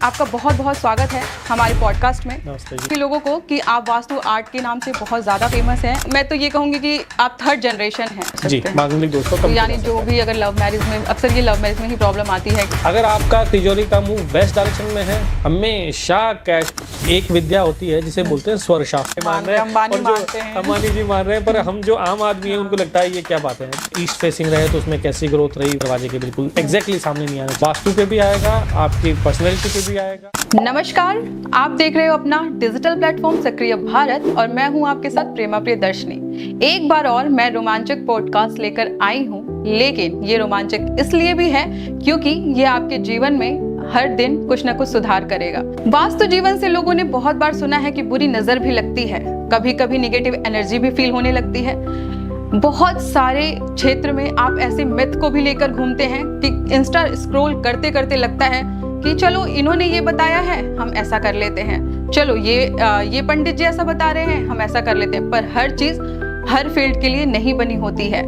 आपका बहुत बहुत स्वागत है हमारे पॉडकास्ट में। नमस्ते कि लोगों को कि आप वास्तु आर्ट के नाम से बहुत ज़्यादा फेमस हैं। मैं तो ये कहूँगी कि आप थर्ड जनरेशन हैं जी। मांगलिक दोस्तों तो यानी जो भी अगर लव मैरिज में, अक्सर ये लव मैरिज में ही प्रॉब्लम आती है। अगर आपका तिजोरी का मुंह वेस्ट डायरेक्शन में है, हमेशा कैश एक विद्या होती है जिसे बोलते हैं स्वर शास्त्र मान रहे हैं, अंबानी मानते हैं, अंबानी जी मान रहे हैं, पर हम जो आम आदमी है उनको लगता है ये क्या बात है। ईस्ट फेसिंग रहे तो उसमें कैसी ग्रोथ रही, दरवाजे के बिल्कुल एग्जैक्टली सामने नहीं आना। वास्तु पे भी आएगा, आपकी पर्सनैलिटी पे भी आएगा। नमस्कार, आप देख रहे हो अपना डिजिटल प्लेटफॉर्म सक्रिय भारत और मैं हूं आपके साथ प्रेमा प्रियदर्शनी। एक बार और मैं रोमांचक पॉडकास्ट लेकर आई हूं, लेकिन ये रोमांचक इसलिए भी है क्योंकि ये आपके जीवन में हर दिन कुछ ना कुछ सुधार करेगा। वास्तु जीवन से लोगों ने बहुत बार सुना है कि बुरी नजर भी लगती है, कभी कभी निगेटिव एनर्जी भी फील होने लगती है। बहुत सारे क्षेत्र में आप ऐसे मिथ को भी लेकर घूमते हैं कि इंस्टा स्क्रॉल करते करते लगता है कि चलो इन्होंने ये बताया है हम ऐसा कर लेते हैं, चलो ये पंडित जी ऐसा बता रहे हैं हम ऐसा कर लेते हैं। पर हर चीज हर फील्ड के लिए नहीं बनी होती है।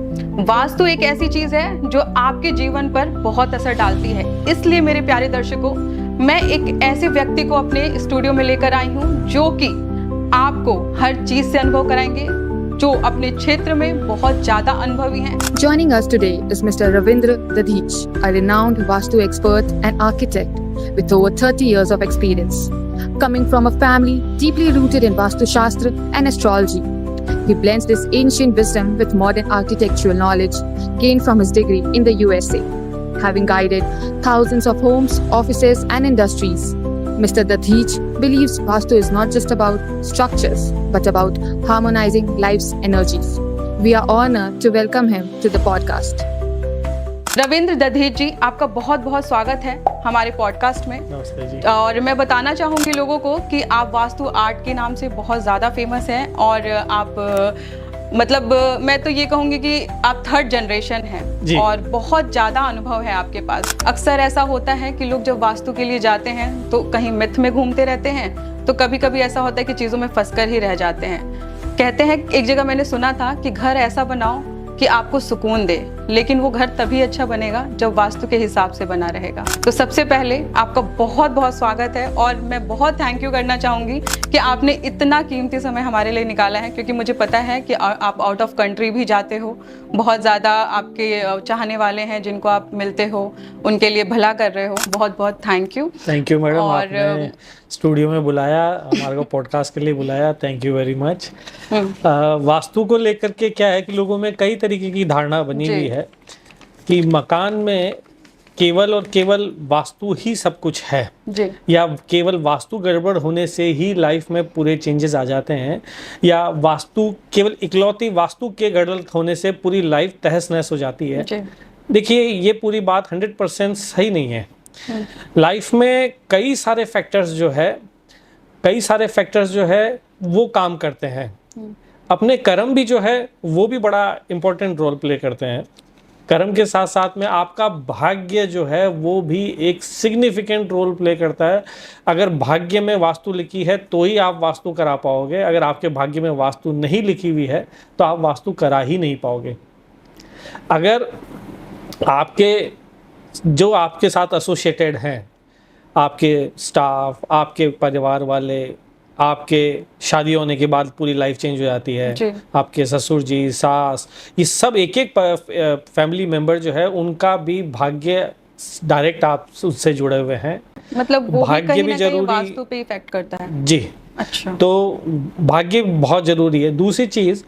वास्तु एक ऐसी चीज है जो आपके जीवन पर बहुत असर डालती है। इसलिए मेरे प्यारे दर्शकों, मैं एक ऐसे व्यक्ति को अपने स्टूडियो में लेकर आई हूँ जो कि आपको हर चीज से अनुभव कराएंगे, जो अपने क्षेत्र में बहुत ज्यादा अनुभवी हैं। Joining us today is Mr. Ravindra Dadhich, a renowned Vastu expert and architect with over 30 years of experience. Coming from a family deeply rooted in Vastu Shastra and astrology, he blends this ancient wisdom with modern architectural knowledge gained from his degree in the USA. Having guided thousands of homes, offices and industries, Mr. Dadhich believes Vastu is not just about structures, but about harmonizing life's energies. We are honored to welcome him to the podcast. Ravindra Dadhich जी, आपका बहुत बहुत स्वागत है हमारे podcast में। नमस्ते जी। और मैं बताना चाहूँगी लोगों को कि आप वास्तु आर्ट के नाम से बहुत ज़्यादा फेमस हैं और आप मतलब मैं तो ये कहूँगी कि आप थर्ड जनरेशन हैं और बहुत ज़्यादा अनुभव है आपके पास। अक्सर ऐसा होता है कि लोग जब वास्तु के लिए जाते हैं तो कहीं मिथ में घूमते रहते हैं, तो कभी कभी ऐसा होता है कि चीज़ों में फंस कर ही रह जाते हैं। कहते हैं, एक जगह मैंने सुना था कि घर ऐसा बनाओ कि आपको सुकून दे, लेकिन वो घर तभी अच्छा बनेगा जब वास्तु के हिसाब से बना रहेगा। तो सबसे पहले आपका बहुत बहुत स्वागत है और मैं बहुत थैंक यू करना चाहूँगी कि आपने इतना कीमती समय हमारे लिए निकाला है, क्योंकि मुझे पता है कि आप आउट ऑफ कंट्री भी जाते हो, बहुत ज़्यादा आपके चाहने वाले हैं जिनको आप मिलते हो, उनके लिए भला कर रहे हो। बहुत बहुत थैंक यू मैडम, आपने स्टूडियो में बुलाया, हमारे को पॉडकास्ट के लिए बुलाया, thank you very much. Vastu को लेकर के क्या है कि लोगों में कई तरीके की धारणा बनी हुई है कि मकान में केवल और केवल वास्तु ही सब कुछ है जी। या केवल वास्तु गड़बड़ होने से ही लाइफ में पूरे चेंजेस आ जाते हैं, या वास्तु केवल इकलौती वास्तु के गड़बड़ होने से पूरी लाइफ तहस नहस हो जाती है। देखिए, ये पूरी बात 100% सही नहीं है। लाइफ में कई सारे फैक्टर्स जो है वो काम करते हैं। अपने कर्म भी जो है वो भी बड़ा इंपॉर्टेंट रोल प्ले करते हैं। कर्म के साथ साथ में आपका भाग्य जो है वो भी एक सिग्निफिकेंट रोल प्ले करता है। अगर भाग्य में वास्तु लिखी है तो ही आप वास्तु करा पाओगे, अगर आपके भाग्य में वास्तु नहीं लिखी हुई है तो आप वास्तु करा ही नहीं पाओगे। अगर आपके साथ एसोसिएटेड हैं, आपके स्टाफ, आपके परिवार वाले, आपके शादी होने के बाद पूरी लाइफ चेंज हो जाती है, आपके ससुर जी, सास, ये सब एक फैमिली मेंबर जो है उनका भी भाग्य डायरेक्ट आप उससे जुड़े हुए हैं। मतलब वो भाग्य भी जरूरी, वास्तु पे इफेक्ट करता है जी। अच्छा, तो भाग्य बहुत जरूरी है। दूसरी चीज,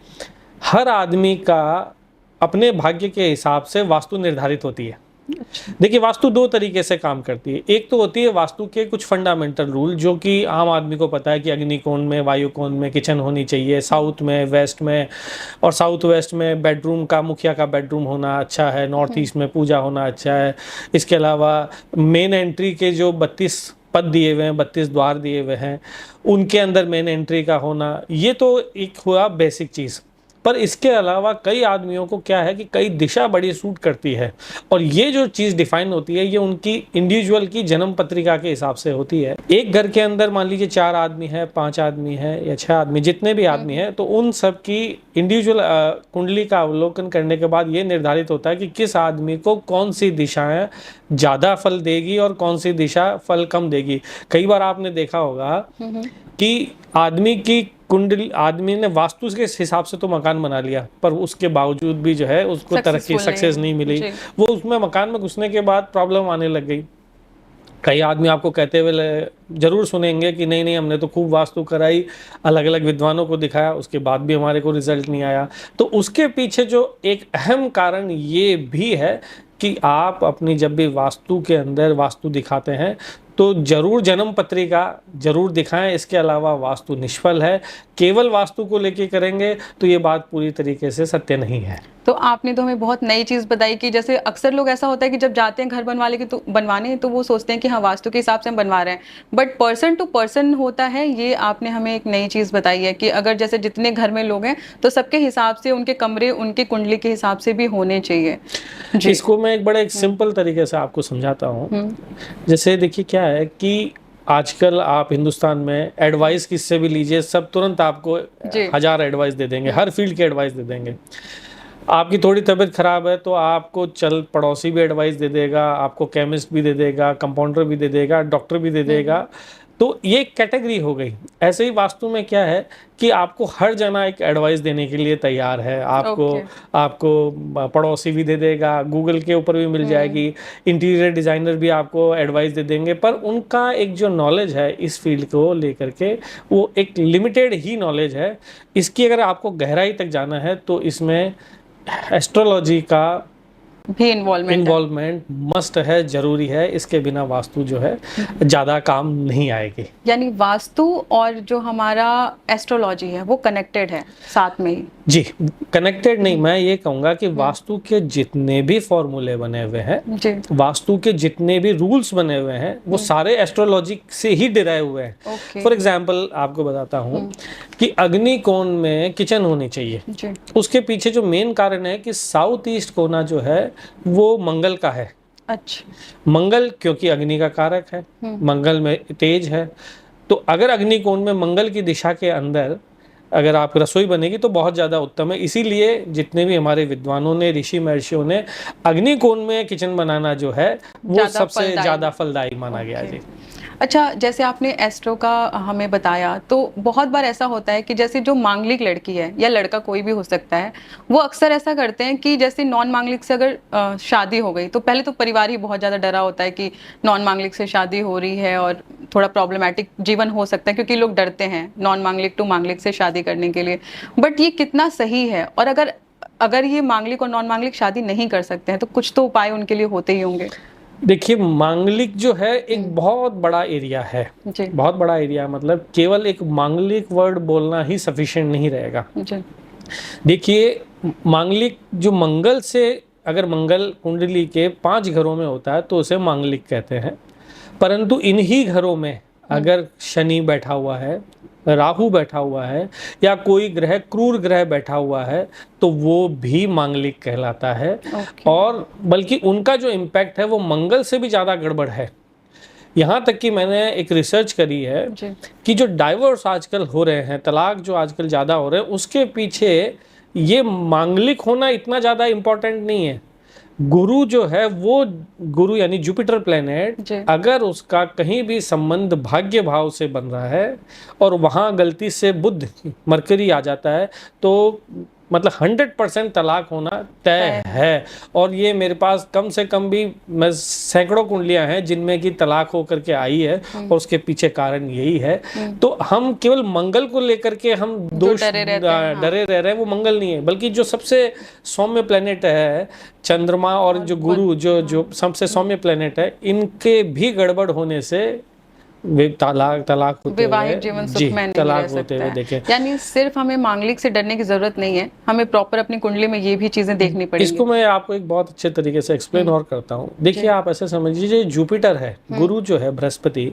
हर आदमी का अपने भाग्य के हिसाब से वास्तु निर्धारित होती है। देखिए, वास्तु दो तरीके से काम करती है। एक तो होती है वास्तु के कुछ फंडामेंटल रूल, जो कि आम आदमी को पता है कि अग्निकोण में, वायुकोण में किचन होनी चाहिए, साउथ में, वेस्ट में, और साउथ वेस्ट में बेडरूम का, मुखिया का बेडरूम होना अच्छा है, नॉर्थ ईस्ट में पूजा होना अच्छा है। इसके अलावा मेन एंट्री के जो 32 पद दिए हुए हैं, 32 द्वार दिए हुए हैं, उनके अंदर मेन एंट्री का होना, ये तो एक हुआ बेसिक चीज़। पर इसके अलावा कई आदमियों को क्या है कि कई दिशा बड़ी सूट करती है, और ये जो चीज़ डिफाइन होती है ये उनकी इंडिविजुअल की जन्म पत्रिका के हिसाब से होती है। एक घर के अंदर मान लीजिए 4 आदमी है, 5 आदमी है या 6 आदमी, जितने भी आदमी हैं, तो उन सब की इंडिविजुअल कुंडली का अवलोकन करने के बाद ये निर्धारित होता है कि किस आदमी को कौन सी दिशाएं ज़्यादा फल देगी और कौन सी दिशा फल कम देगी। कई बार आपने देखा होगा कि आदमी की कुंडली, आदमी ने वास्तु के हिसाब से तो मकान बना लिया, पर उसके बावजूद भी जो है उसको तरक्की, सक्सेस नहीं मिली। वो उसमें मकान में घुसने के बाद प्रॉब्लम आने लग गई। कई आदमी आपको कहते हुए जरूर सुनेंगे कि नहीं हमने तो खूब वास्तु कराई, अलग अलग विद्वानों को दिखाया, उसके बाद भी हमारे को रिजल्ट नहीं आया। तो उसके पीछे जो एक अहम कारण ये भी है कि आप अपनी जब भी वास्तु के अंदर वास्तु दिखाते हैं तो जरूर जन्म पत्रिका जरूर दिखाएं। इसके अलावा वास्तु निष्फल है, केवल वास्तु को लेके करेंगे तो ये बात पूरी तरीके से सत्य नहीं है। तो आपने तो हमें बहुत नई चीज़ बताई कि जैसे अक्सर लोग ऐसा होता है कि जब जाते हैं घर बनवाने तो वो सोचते हैं कि हाँ वास्तु के हिसाब से हम बनवा रहे हैं, बट पर्सन टू पर्सन होता है। ये आपने हमें एक नई चीज़ बताई है कि अगर जैसे जितने घर में लोग हैं तो सबके हिसाब से उनके कमरे उनकी कुंडली के हिसाब से भी होने चाहिए। इसको मैं एक बड़े सिंपल तरीके से आपको समझाता हूँ। जैसे देखिए क्या है कि आजकल आप हिंदुस्तान में एडवाइस किससे भी लीजिए, सब तुरंत आपको 1000 एडवाइस दे देंगे, हर फील्ड के एडवाइस दे देंगे। आपकी थोड़ी तबीयत खराब है तो आपको चल पड़ोसी भी एडवाइस दे देगा, आपको केमिस्ट भी दे देगा, कंपाउंडर भी दे देगा, डॉक्टर भी दे देगा। तो ये कैटेगरी हो गई। ऐसे ही वास्तु में क्या है कि आपको हर जना एक एडवाइस देने के लिए तैयार है। आपको पड़ोसी भी दे देगा, गूगल के ऊपर भी मिल जाएगी, इंटीरियर डिज़ाइनर भी आपको एडवाइस दे देंगे, पर उनका एक जो नॉलेज है इस फील्ड को लेकर के वो एक लिमिटेड ही नॉलेज है। इसकी अगर आपको गहराई तक जाना है तो इसमें एस्ट्रोलॉजी का भी इन्वॉल्वमेंट मस्ट है, जरूरी है। इसके बिना वास्तु जो है ज़्यादा काम नहीं आएगी। यानी वास्तु और जो हमारा एस्ट्रोलॉजी है वो कनेक्टेड है साथ में ही। जी, कनेक्टेड नहीं, मैं ये कहूँगा कि वास्तु के जितने भी फॉर्मूले बने हुए हैं, वास्तु के जितने भी रूल्स बने हुए हैं, वो सारे एस्ट्रोलॉजी से ही डिराइव हुए हैं। फॉर एग्जाम्पल आपको बताता हूँ कि अग्नि कोण में किचन होनी चाहिए। उसके पीछे जो मेन कारण है कि साउथ ईस्ट कोना जो है वो मंगल का है। अच्छा, मंगल क्योंकि अग्नि का कारक है, मंगल में तेज है, तो अगर अग्नि कोण में मंगल की दिशा के अंदर अगर आप रसोई बनेगी तो बहुत ज़्यादा उत्तम है। इसीलिए जितने भी हमारे विद्वानों ने, ऋषि महर्षियों ने अग्नि कोण में किचन बनाना जो है वो सबसे ज़्यादा फलदायी माना गया। जी अच्छा, जैसे आपने एस्ट्रो का हमें बताया तो बहुत बार ऐसा होता है कि जैसे जो मांगलिक लड़की है या लड़का कोई भी हो सकता है, वो अक्सर ऐसा करते हैं कि जैसे नॉन मांगलिक से अगर शादी हो गई तो पहले तो परिवार ही बहुत ज़्यादा डरा होता है कि नॉन मांगलिक से शादी हो रही है और थोड़ा प्रॉब्लमेटिक जीवन हो सकता है, क्योंकि लोग डरते हैं नॉन मांगलिक टू मांगलिक से शादी करने के लिए। बट ये कितना सही है, और अगर ये मांगलिक और नॉन मांगलिक शादी नहीं कर सकते हैं तो कुछ तो उपाय उनके लिए होते ही होंगे। देखिए, मांगलिक जो है एक बहुत बड़ा एरिया है, बहुत बड़ा एरिया, मतलब केवल एक मांगलिक वर्ड बोलना ही सफिशिएंट नहीं रहेगा। देखिए, मांगलिक जो मंगल से, अगर मंगल कुंडली के 5 घरों में होता है तो उसे मांगलिक कहते हैं, परंतु इन्हीं घरों में अगर शनि बैठा हुआ है, राहु बैठा हुआ है या कोई ग्रह क्रूर ग्रह बैठा हुआ है तो वो भी मांगलिक कहलाता है। और बल्कि उनका जो इम्पैक्ट है वो मंगल से भी ज़्यादा गड़बड़ है। यहाँ तक कि मैंने एक रिसर्च करी है कि जो डाइवोर्स आजकल हो रहे हैं, तलाक जो आजकल ज़्यादा हो रहे हैं, उसके पीछे ये मांगलिक होना इतना ज़्यादा इम्पोर्टेंट नहीं है। गुरु जो है वो, गुरु यानी जुपिटर प्लेनेट, अगर उसका कहीं भी संबंध भाग्य भाव से बन रहा है और वहाँ गलती से बुध मरकरी आ जाता है तो मतलब 100% तलाक होना तय है। और ये मेरे पास कम से कम भी मैं सैकड़ों कुंडलियां हैं जिनमें कि तलाक होकर के आई है और उसके पीछे कारण यही है। तो हम केवल मंगल को लेकर के हम दोष डरे रह रहे हैं, वो मंगल नहीं है, बल्कि जो सबसे सौम्य प्लेनेट है चंद्रमा और जो गुरु जो सबसे सौम्य प्लेनेट है, इनके भी गड़बड़ होने से तलाक होते वैवाहिक जीवन सुख में नहीं रह सकता है। यानी सिर्फ हमें मांगलिक से डरने की जरूरत नहीं है, हमें प्रॉपर अपनी कुंडली में ये भी चीजें देखनी पड़ेगी। इसको मैं आपको एक बहुत अच्छे तरीके से एक्सप्लेन और करता हूँ। देखिए, आप ऐसे समझ लीजिए, जुपिटर है, गुरु जो है बृहस्पति,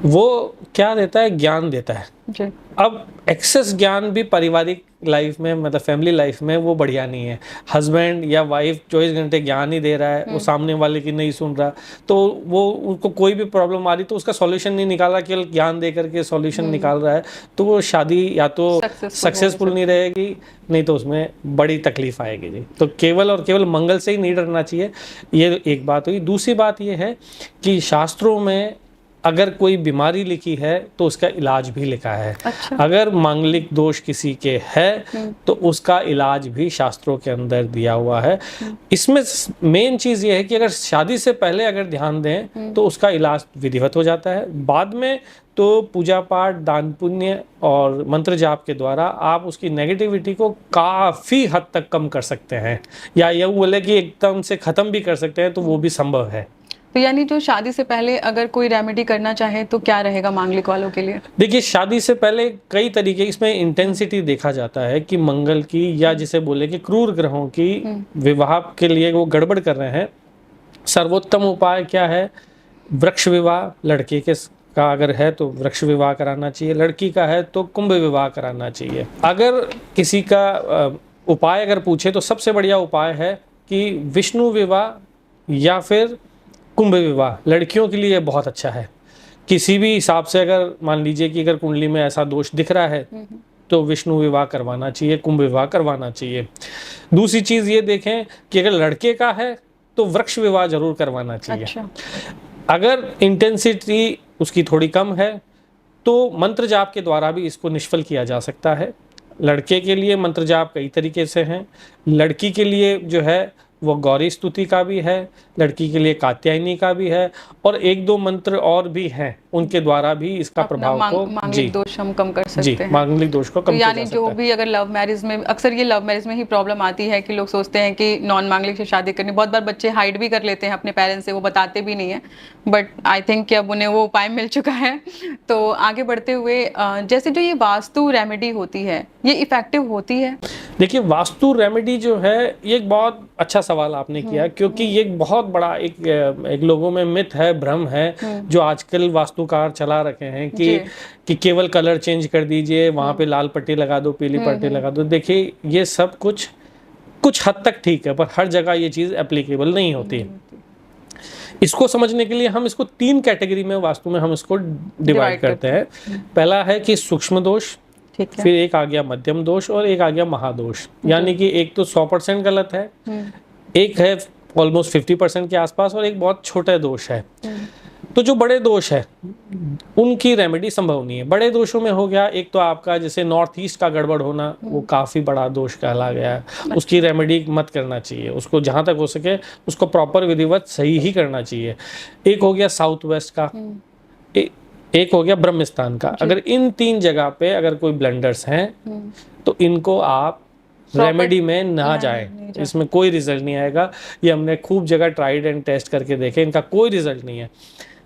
वो क्या देता है? ज्ञान देता है। जी। अब एक्सेस ज्ञान भी पारिवारिक लाइफ में, मतलब फैमिली लाइफ में, वो बढ़िया नहीं है। हस्बैंड या वाइफ 24 घंटे ज्ञान ही दे रहा है, वो सामने वाले की नहीं सुन रहा, तो वो उनको कोई भी प्रॉब्लम आ रही तो उसका सॉल्यूशन नहीं निकाल रहा, केवल ज्ञान दे करके सॉल्यूशन निकाल रहा है, तो वो शादी या तो सक्सेसफुल नहीं रहेगी, नहीं तो उसमें बड़ी तकलीफ आएगी जी। तो केवल और केवल मंगल से ही नहीं डरना चाहिए, ये एक बात हुई। दूसरी बात ये है कि शास्त्रों में अगर कोई बीमारी लिखी है तो उसका इलाज भी लिखा है। अच्छा। अगर मांगलिक दोष किसी के है तो उसका इलाज भी शास्त्रों के अंदर दिया हुआ है। इसमें मेन चीज ये है कि अगर शादी से पहले अगर ध्यान दें तो उसका इलाज विधिवत हो जाता है। बाद में तो पूजा पाठ, दान पुण्य और मंत्र जाप के द्वारा आप उसकी नेगेटिविटी को काफी हद तक कम कर सकते हैं, या ये बोले कि एकदम से खत्म भी कर सकते हैं, तो वो भी संभव है। तो यानी जो शादी से पहले अगर कोई रेमेडी करना चाहे तो क्या रहेगा मांगलिक वालों के लिए? देखिए, शादी से पहले कई तरीके, इसमें इंटेंसिटी देखा जाता है कि मंगल की, या जिसे बोले कि क्रूर ग्रहों की विवाह के लिए वो गड़बड़ कर रहे हैं। सर्वोत्तम उपाय क्या है? वृक्ष विवाह। लड़के के का अगर है तो वृक्ष विवाह कराना चाहिए, लड़की का है तो कुंभ विवाह कराना चाहिए। अगर किसी का उपाय अगर पूछे तो सबसे बढ़िया उपाय है कि विष्णु विवाह या फिर कुंभ विवाह लड़कियों के लिए बहुत अच्छा है। किसी भी हिसाब से अगर मान लीजिए कि अगर कुंडली में ऐसा दोष दिख रहा है तो विष्णु विवाह करवाना चाहिए, कुंभ विवाह करवाना चाहिए। दूसरी चीज ये देखें कि अगर लड़के का है तो वृक्ष विवाह जरूर करवाना चाहिए। अच्छा। अगर इंटेंसिटी उसकी थोड़ी कम है तो मंत्र जाप के द्वारा भी इसको निष्फल किया जा सकता है। लड़के के लिए मंत्र जाप कई तरीके से हैं, लड़की के लिए जो है वो गौरी स्तुति का भी है, लड़की के लिए कात्यायनी का भी है, और एक दो मंत्र और भी हैं, उनके द्वारा भी इसका प्रभाव को मांगलिक दोष हम कम कर सकते हैं। मांगलिक दोष को कम किया जा यानी जो भी अगर लव मैरिज में, अक्सर ये लव मैरिज में ही प्रॉब्लम आती है कि लोग सोचते हैं कि नॉन मांगलिक से शादी करनी। बहुत बार बच्चे हाइड भी कर लेते हैं अपने पेरेंट्स से, वो बताते भी नहीं है, बट आई थिंक कि अब उन्हें वो उपाय मिल चुका है। तो आगे बढ़ते हुए, जैसे जो ये वास्तु रेमेडी होती है, ये इफेक्टिव होती है? देखिए, वास्तु रेमेडी जो है, ये एक बहुत अच्छा सवाल आपने किया, क्योंकि ये एक बहुत बड़ा एक लोगों में मिथ है, भ्रम है, जो आजकल वास्तुकार चला रखे हैं कि केवल कलर चेंज कर दीजिए, वहां पे लाल पट्टी लगा दो, पीली पट्टी लगा दो। देखिए, ये सब कुछ हद तक ठीक है, पर हर जगह ये चीज एप्लीकेबल नहीं होती। इसको समझने के लिए हम इसको 3 कैटेगरी में वास्तु में हम इसको डिवाइड करते हैं। पहला है कि सूक्ष्म दोष, फिर एक आ गया मध्यम दोष, और एक आ गया महादोष। यानी कि एक तो 100% गलत है, एक है ऑलमोस्ट 50% के आसपास, और एक बहुत छोटा दोष है। तो जो बड़े दोष है उनकी रेमेडी संभव नहीं है। बड़े दोषों में हो गया एक तो आपका जैसे नॉर्थ ईस्ट का गड़बड़ होना, वो काफी बड़ा दोष कहला गया है, उसकी रेमेडी मत करना चाहिए, उसको जहां तक हो सके उसको प्रॉपर विधिवत सही ही करना चाहिए। एक हो गया साउथ वेस्ट का, एक हो गया ब्रह्म स्थान का। अगर इन 3 जगह पे अगर कोई ब्लंडर्स हैं तो इनको आप रेमेडी में ना जाएं, इसमें कोई रिजल्ट नहीं आएगा। ये हमने खूब जगह ट्राइड एंड टेस्ट करके देखे, इनका कोई रिजल्ट नहीं है।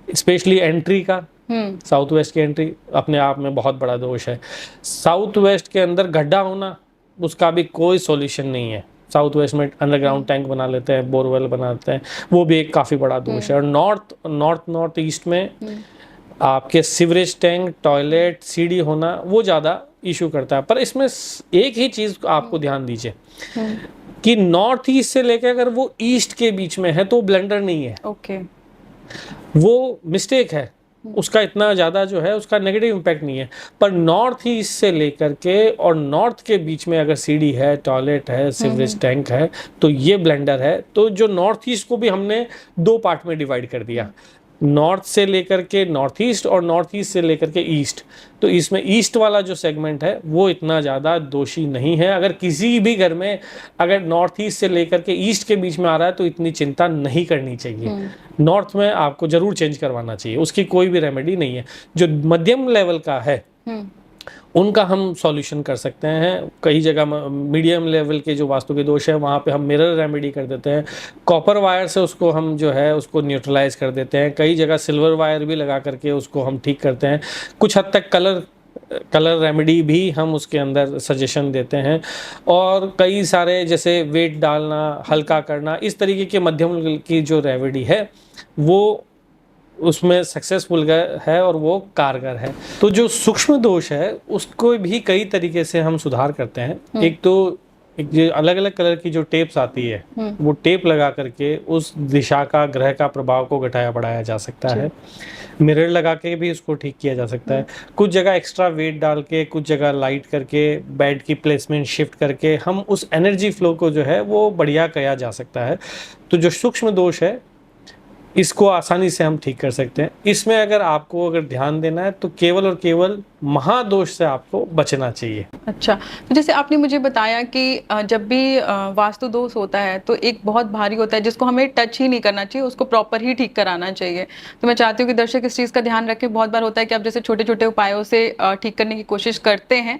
स्पेशली एंट्री का, साउथ वेस्ट की एंट्री अपने आप में बहुत बड़ा दोष है। साउथ वेस्ट के अंदर गड्ढा होना, उसका भी कोई सॉल्यूशन नहीं है। साउथ वेस्ट में अंडरग्राउंड टैंक बना लेते हैं, बोरवेल बनाते हैं, वो भी एक काफी बड़ा दोष है। और नॉर्थ ईस्ट में आपके सीवरेज टैंक, टॉयलेट, सीढ़ी होना, वो ज़्यादा इशू करता है। पर इसमें एक ही चीज़ आपको ध्यान दीजिए कि नॉर्थ ईस्ट से लेकर अगर वो ईस्ट के बीच में है तो ब्लेंडर नहीं है। ओके। वो मिस्टेक है, उसका इतना ज़्यादा जो है उसका नेगेटिव इम्पैक्ट नहीं है। पर नॉर्थ ईस्ट से लेकर के और नॉर्थ के बीच में अगर सीढ़ी है, टॉयलेट है, सीवरेज टैंक है, तो ये ब्लेंडर है। तो जो नॉर्थ ईस्ट को भी हमने 2 पार्ट में डिवाइड कर दिया, नॉर्थ से लेकर के नॉर्थ ईस्ट और नॉर्थ ईस्ट से लेकर के ईस्ट। तो इसमें ईस्ट वाला जो सेगमेंट है वो इतना ज़्यादा दोषी नहीं है। अगर किसी भी घर में अगर नॉर्थ ईस्ट से लेकर के ईस्ट के बीच में आ रहा है तो इतनी चिंता नहीं करनी चाहिए। नॉर्थ में आपको जरूर चेंज करवाना चाहिए, उसकी कोई भी रेमेडी नहीं है। जो मध्यम लेवल का है उनका हम सॉल्यूशन कर सकते हैं। कई जगह मीडियम लेवल के जो वास्तु के दोष है वहाँ पे हम मिरर रेमेडी कर देते हैं, कॉपर वायर से उसको हम जो है उसको न्यूट्रलाइज कर देते हैं। कई जगह सिल्वर वायर भी लगा करके उसको हम ठीक करते हैं। कुछ हद तक कलर रेमेडी भी हम उसके अंदर सजेशन देते हैं। और कई सारे जैसे वेट डालना, हल्का करना, इस तरीके के मध्यम की जो रेमेडी है वो उसमें सक्सेसफुल है और वो कारगर है। तो जो सूक्ष्म दोष है उसको भी कई तरीके से हम सुधार करते हैं। एक तो एक जो अलग अलग कलर की जो टेप्स आती है वो टेप लगा करके उस दिशा का, ग्रह का प्रभाव को घटाया बढ़ाया जा सकता है। मिरर लगा के भी उसको ठीक किया जा सकता है। कुछ जगह एक्स्ट्रा वेट डाल के, कुछ जगह लाइट करके, बेड की प्लेसमेंट शिफ्ट करके हम उस एनर्जी फ्लो को जो है वो बढ़िया किया जा सकता है। तो जो सूक्ष्म दोष है इसको आसानी से हम ठीक कर सकते हैं। इसमें अगर ध्यान देना है तो केवल और केवल महादोष से आपको बचना चाहिए। अच्छा, तो जैसे आपने मुझे बताया कि जब भी वास्तु दोष होता है तो एक बहुत भारी होता है जिसको हमें टच ही नहीं करना चाहिए, उसको प्रॉपर ही ठीक कराना चाहिए। तो मैं चाहती हूँ कि दर्शक इस चीज़ का ध्यान रखें। बहुत बार होता है कि आप जैसे छोटे छोटे उपायों से ठीक करने की कोशिश करते हैं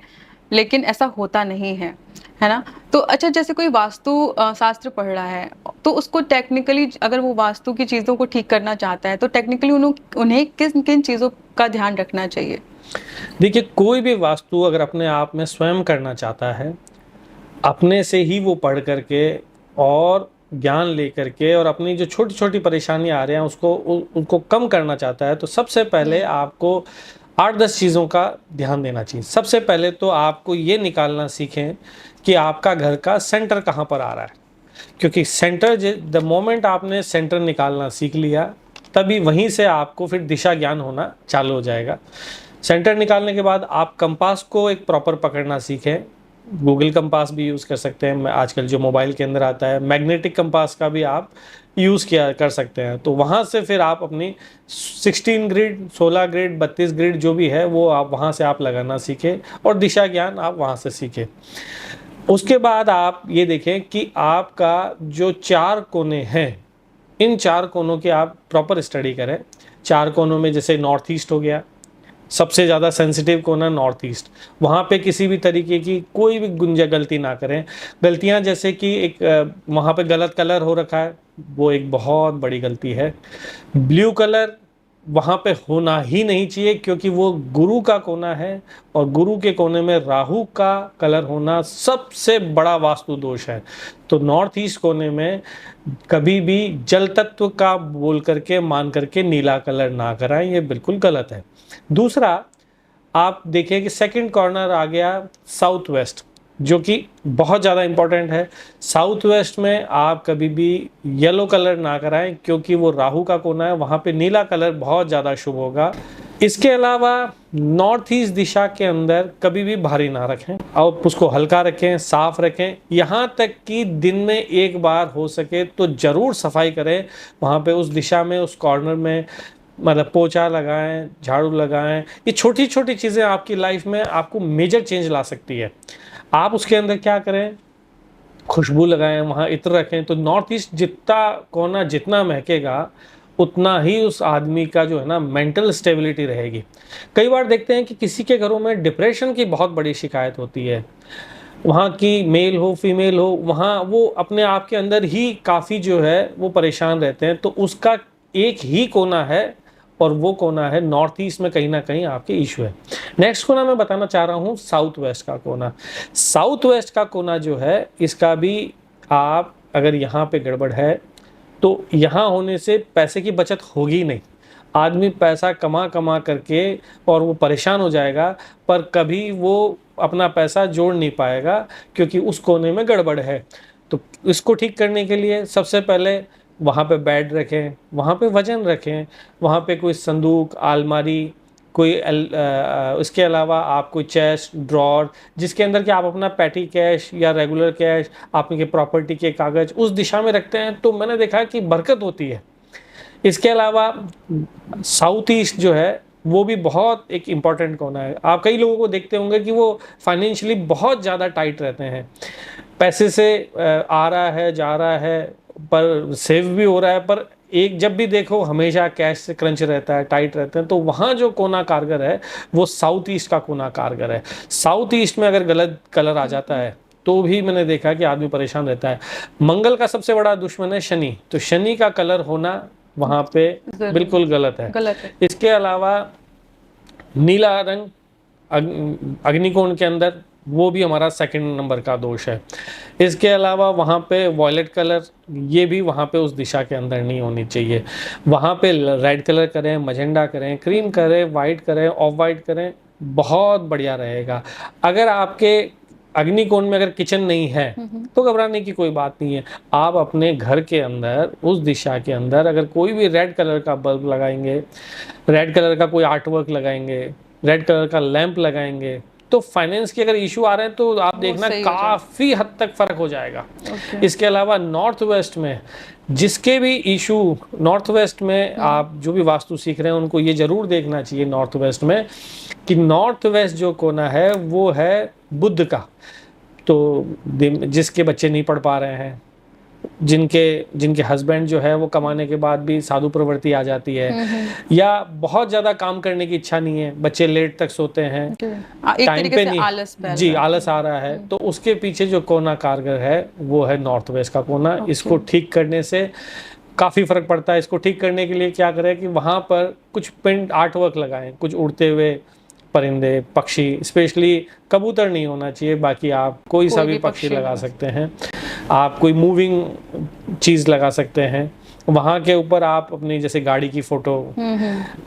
लेकिन ऐसा होता नहीं है, है ना। तो अच्छा, जैसे कोई वास्तु शास्त्र पढ़ रहा है तो उसको टेक्निकली अगर वो वास्तु की चीज़ों को ठीक करना चाहता है तो टेक्निकली उन्हें किन किन चीज़ों का ध्यान रखना चाहिए? देखिए, कोई भी वास्तु अगर अपने आप में स्वयं करना चाहता है, अपने से ही वो पढ़ करके और ज्ञान लेकर के और अपनी जो छोटी छोटी परेशानियां आ रही हैं उसको कम करना चाहता है, तो सबसे पहले आपको 8-10 चीज़ों का ध्यान देना चाहिए। सबसे पहले तो आपको ये निकालना सीखें कि आपका घर का सेंटर कहाँ पर आ रहा है, क्योंकि सेंटर द मोमेंट आपने सेंटर निकालना सीख लिया तभी वहीं से आपको फिर दिशा ज्ञान होना चालू हो जाएगा। सेंटर निकालने के बाद आप कंपास को एक प्रॉपर पकड़ना सीखें। गूगल कंपास भी यूज़ कर सकते हैं, आजकल जो मोबाइल के अंदर आता है, मैग्नेटिक कंपास का भी आप यूज़ कर सकते हैं। तो वहाँ से फिर आप अपनी 16 ग्रिड, 16 ग्रिड, 32 ग्रिड जो भी है वो आप वहाँ से आप लगाना सीखें और दिशा ज्ञान आप वहाँ से सीखें। उसके बाद आप ये देखें कि आपका जो 4 कोने हैं, इन 4 कोनों की आप प्रॉपर स्टडी करें। 4 कोनों में जैसे नॉर्थ ईस्ट हो गया, सबसे ज़्यादा सेंसिटिव कोना नॉर्थ ईस्ट, वहाँ पे किसी भी तरीके की कोई भी गलती ना करें। गलतियाँ जैसे कि एक वहाँ पे गलत कलर हो रखा है, वो एक बहुत बड़ी गलती है। ब्लू कलर वहाँ पे होना ही नहीं चाहिए क्योंकि वो गुरु का कोना है और गुरु के कोने में राहु का कलर होना सबसे बड़ा वास्तु दोष है। तो नॉर्थ ईस्ट कोने में कभी भी जल तत्व का बोल करके मान करके नीला कलर ना कराएं, ये बिल्कुल गलत है। दूसरा, आप देखिए कि सेकंड कॉर्नर आ गया साउथ वेस्ट, जो कि बहुत ज़्यादा इम्पोर्टेंट है। साउथ वेस्ट में आप कभी भी येलो कलर ना कराएं क्योंकि वो राहु का कोना है, वहाँ पे नीला कलर बहुत ज़्यादा शुभ होगा। इसके अलावा नॉर्थ ईस्ट दिशा के अंदर कभी भी भारी ना रखें और उसको हल्का रखें, साफ रखें। यहाँ तक कि दिन में एक बार हो सके तो ज़रूर सफाई करें वहाँ पे, उस दिशा में, उस कॉर्नर में, मतलब पोछा लगाएं, झाड़ू लगाएं। ये छोटी छोटी चीज़ें आपकी लाइफ में आपको मेजर चेंज ला सकती है। आप उसके अंदर क्या करें, खुशबू लगाएं, वहाँ इत्र रखें। तो नॉर्थ ईस्ट जितना कोना जितना महकेगा उतना ही उस आदमी का जो है ना मेंटल स्टेबिलिटी रहेगी। कई बार देखते हैं कि किसी के घरों में डिप्रेशन की बहुत बड़ी शिकायत होती है, वहाँ की मेल हो फीमेल हो, वहाँ वो अपने आप के अंदर ही काफ़ी जो है वो परेशान रहते हैं। तो उसका एक ही कोना है और वो कोना है नॉर्थ ईस्ट में, कहीं ना कहीं आपके इशू है। नेक्स्ट कोना मैं बताना चाह रहा हूँ साउथ वेस्ट का कोना। साउथ वेस्ट का कोना जो है इसका भी आप अगर यहाँ पे गड़बड़ है तो यहाँ होने से पैसे की बचत होगी नहीं। आदमी पैसा कमा कमा करके और वो परेशान हो जाएगा पर कभी वो अपना पैसा जोड़ नहीं पाएगा क्योंकि उस कोने में गड़बड़ है। तो इसको ठीक करने के लिए सबसे पहले वहाँ पे बेड रखें, वहाँ पे वजन रखें, वहाँ पे कोई संदूक, अलमारी, कोई इसके अलावा आप कोई चेस्ट, ड्रॉर जिसके अंदर कि आप अपना पैटी कैश या रेगुलर कैश, आपके प्रॉपर्टी के कागज़ उस दिशा में रखते हैं तो मैंने देखा कि बरकत होती है। इसके अलावा साउथ ईस्ट जो है वो भी बहुत एक इम्पॉर्टेंट कोना है। आप कई लोगों को देखते होंगे कि वो फाइनेंशियली बहुत ज़्यादा टाइट रहते हैं, पैसे से आ रहा है जा रहा है पर सेव भी हो रहा है, पर एक जब भी देखो हमेशा कैश से क्रंच रहता है, टाइट रहते हैं। तो वहाँ जो कोना कारगर है वो साउथ ईस्ट का कोना कारगर है। साउथ ईस्ट में अगर गलत कलर आ जाता है तो भी मैंने देखा कि आदमी परेशान रहता है। मंगल का सबसे बड़ा दुश्मन है शनि, तो शनि का कलर होना वहाँ पे बिल्कुल गलत है। इसके अलावा नीला रंग अग्निकोण के अंदर वो भी हमारा सेकंड नंबर का दोष है। इसके अलावा वहाँ पे वॉयलेट कलर, ये भी वहाँ पे उस दिशा के अंदर नहीं होनी चाहिए। वहाँ पे रेड कलर करें, मजेंडा करें, क्रीम करें, वाइट करें, ऑफ वाइट करें, बहुत बढ़िया रहेगा। अगर आपके अग्निकोण में अगर किचन नहीं है तो घबराने की कोई बात नहीं है। आप अपने घर के अंदर उस दिशा के अंदर अगर कोई भी रेड कलर का बल्ब लगाएंगे, रेड कलर का कोई आर्ट वर्क लगाएंगे, रेड कलर का लैंप लगाएंगे, तो फाइनेंस के अगर इशू आ रहे हैं तो आप देखना काफी हद तक फर्क हो जाएगा। इसके अलावा नॉर्थ वेस्ट में जिसके भी इशू, नॉर्थ वेस्ट में आप जो भी वास्तु सीख रहे हैं उनको ये जरूर देखना चाहिए नॉर्थ वेस्ट में कि नॉर्थ वेस्ट जो कोना है वो है बुध का। तो जिसके बच्चे नहीं पढ़ पा रहे हैं, जिनके हस्बैंड जो है वो कमाने के बाद भी साधु प्रवृत्ति आ जाती है, या बहुत ज्यादा काम करने की इच्छा नहीं है, बच्चे लेट तक सोते हैं, टाइम पे नहीं, आलस आ रहा है, तो उसके पीछे जो कोना कारगर है वो है नॉर्थ वेस्ट का कोना। इसको ठीक करने से काफी फर्क पड़ता है। इसको ठीक करने के लिए क्या करें कि वहां पर कुछ पेंट आर्ट वर्क लगाएं, कुछ उड़ते हुए परिंदे, पक्षी, स्पेशली कबूतर नहीं होना चाहिए, बाकी आप कोई सा भी पक्षी लगा सकते हैं। आप कोई मूविंग चीज लगा सकते हैं। वहाँ के ऊपर आप अपनी जैसे गाड़ी की फोटो,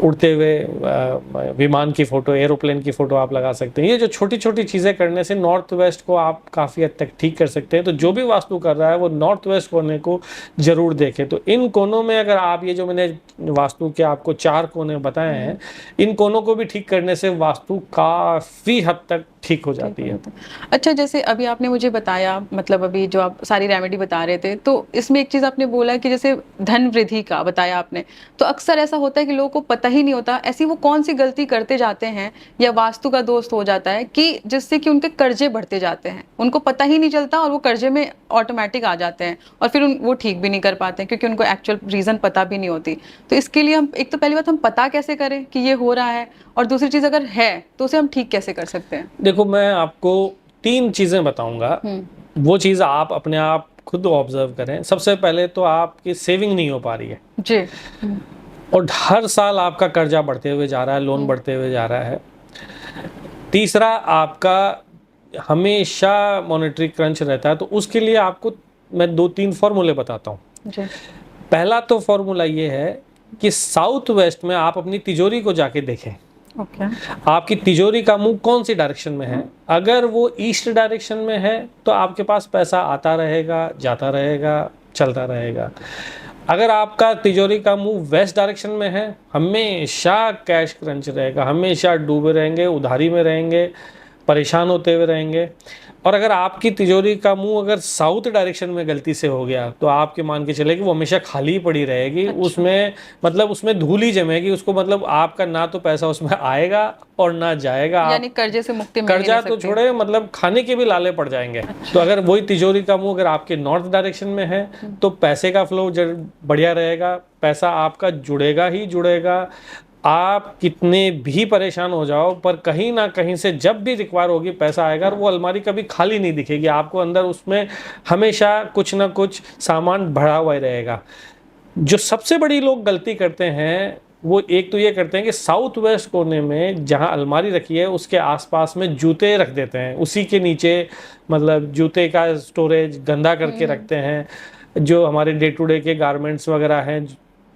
उड़ते हुए विमान की फोटो, एरोप्लेन की फोटो आप लगा सकते हैं। ये जो छोटी छोटी चीजें करने से नॉर्थ वेस्ट को आप काफी हद तक ठीक कर सकते हैं। तो जो भी वास्तु कर रहा है वो नॉर्थ वेस्ट कोने को जरूर देखे। तो इन कोनों में अगर आप ये जो मैंने वास्तु के आपको 4 कोने बताए हैं, इन कोनों को भी ठीक करने से वास्तु काफी हद तक ठीक हो जाती है। अच्छा, जैसे अभी आपने मुझे बताया, मतलब अभी जो आप सारी रेमेडी बता रहे थे, तो इसमें एक चीज आपने बोला कि जैसे धन वृद्धि का बताया आपने, तो अक्सर ऐसा होता है कि लोगों को पता ही नहीं होता ऐसी वो कौन सी गलती करते जाते हैं या वास्तु का दोष हो जाता है कि जिससे कि उनके कर्जे बढ़ते जाते हैं, उनको पता ही नहीं चलता और वो कर्जे में ऑटोमेटिक आ जाते हैं और फिर वो ठीक भी नहीं कर पाते क्योंकि उनको एक्चुअल रीजन पता भी नहीं होती। तो इसके लिए हम एक तो पहली बात हम पता कैसे करें कि ये हो रहा है, और दूसरी चीज अगर है तो उसे हम ठीक कैसे कर सकते हैं? देखो, मैं आपको 3 चीजें बताऊंगा, वो चीज आप अपने आप खुद ऑब्जर्व करें। सबसे पहले तो आपकी सेविंग नहीं हो पा रही है जी, और हर साल आपका कर्जा बढ़ते हुए जा रहा है, लोन बढ़ते हुए जा रहा है। तीसरा, आपका हमेशा मॉनेटरी क्रंच रहता है। तो उसके लिए आपको मैं 2-3 फॉर्मूले बताता हूँ। पहला तो फॉर्मूला ये है कि साउथ वेस्ट में आप अपनी तिजोरी को जाके देखें। आपकी तिजोरी का मुंह कौन सी डायरेक्शन में है। अगर वो ईस्ट डायरेक्शन में है तो आपके पास पैसा आता रहेगा, जाता रहेगा, चलता रहेगा। अगर आपका तिजोरी का मुंह वेस्ट डायरेक्शन में है, हमेशा कैश क्रंच रहेगा, हमेशा डूबे रहेंगे, उधारी में रहेंगे, परेशान होते हुए रहेंगे। और अगर आपकी तिजोरी का मुंह अगर साउथ डायरेक्शन में गलती से हो गया तो आपके मान के चले कि वो हमेशा खाली पड़ी रहेगी। अच्छा। उसमें धूल ही जमेगी, उसको मतलब आपका ना तो पैसा उसमें आएगा और ना जाएगा। यानी कर्जे से मुक्ति मिल कर्जा तो छोड़े, मतलब खाने के भी लाले पड़ जाएंगे। अच्छा। तो अगर वही तिजोरी का मुंह अगर आपके नॉर्थ डायरेक्शन में है तो पैसे का फ्लो बढ़िया रहेगा, पैसा आपका जुड़ेगा ही जुड़ेगा। आप कितने भी परेशान हो जाओ पर कहीं ना कहीं से जब भी रिक्वायर होगी पैसा आएगा और वो अलमारी कभी खाली नहीं दिखेगी आपको। अंदर उसमें हमेशा कुछ ना कुछ सामान भरा हुआ ही रहेगा। जो सबसे बड़ी लोग गलती करते हैं वो एक तो ये करते हैं कि साउथ वेस्ट कोने में जहां अलमारी रखी है उसके आसपास में जूते रख देते हैं, उसी के नीचे मतलब जूते का स्टोरेज गंदा करके रखते हैं। जो हमारे डे टू डे के गारमेंट्स वगैरह हैं,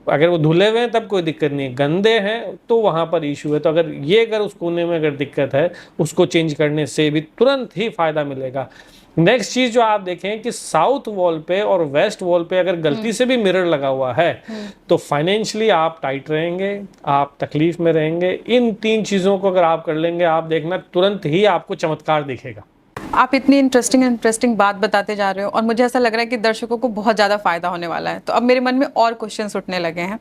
अगर वो धुले हुए हैं तब कोई दिक्कत नहीं है, गंदे हैं तो वहाँ पर इशू है। तो अगर उस कोने में अगर दिक्कत है उसको चेंज करने से भी तुरंत ही फायदा मिलेगा। नेक्स्ट चीज जो आप देखें कि साउथ वॉल पे और वेस्ट वॉल पे अगर गलती से भी मिरर लगा हुआ है तो फाइनेंशियली आप टाइट रहेंगे, आप तकलीफ में रहेंगे। इन 3 चीजों को अगर आप कर लेंगे, आप देखना तुरंत ही आपको चमत्कार दिखेगा। आप इतनी इंटरेस्टिंग बात बताते जा रहे हो और मुझे ऐसा लग रहा है कि दर्शकों को बहुत ज़्यादा फायदा होने वाला है। तो अब मेरे मन में और क्वेश्चंस उठने लगे हैं।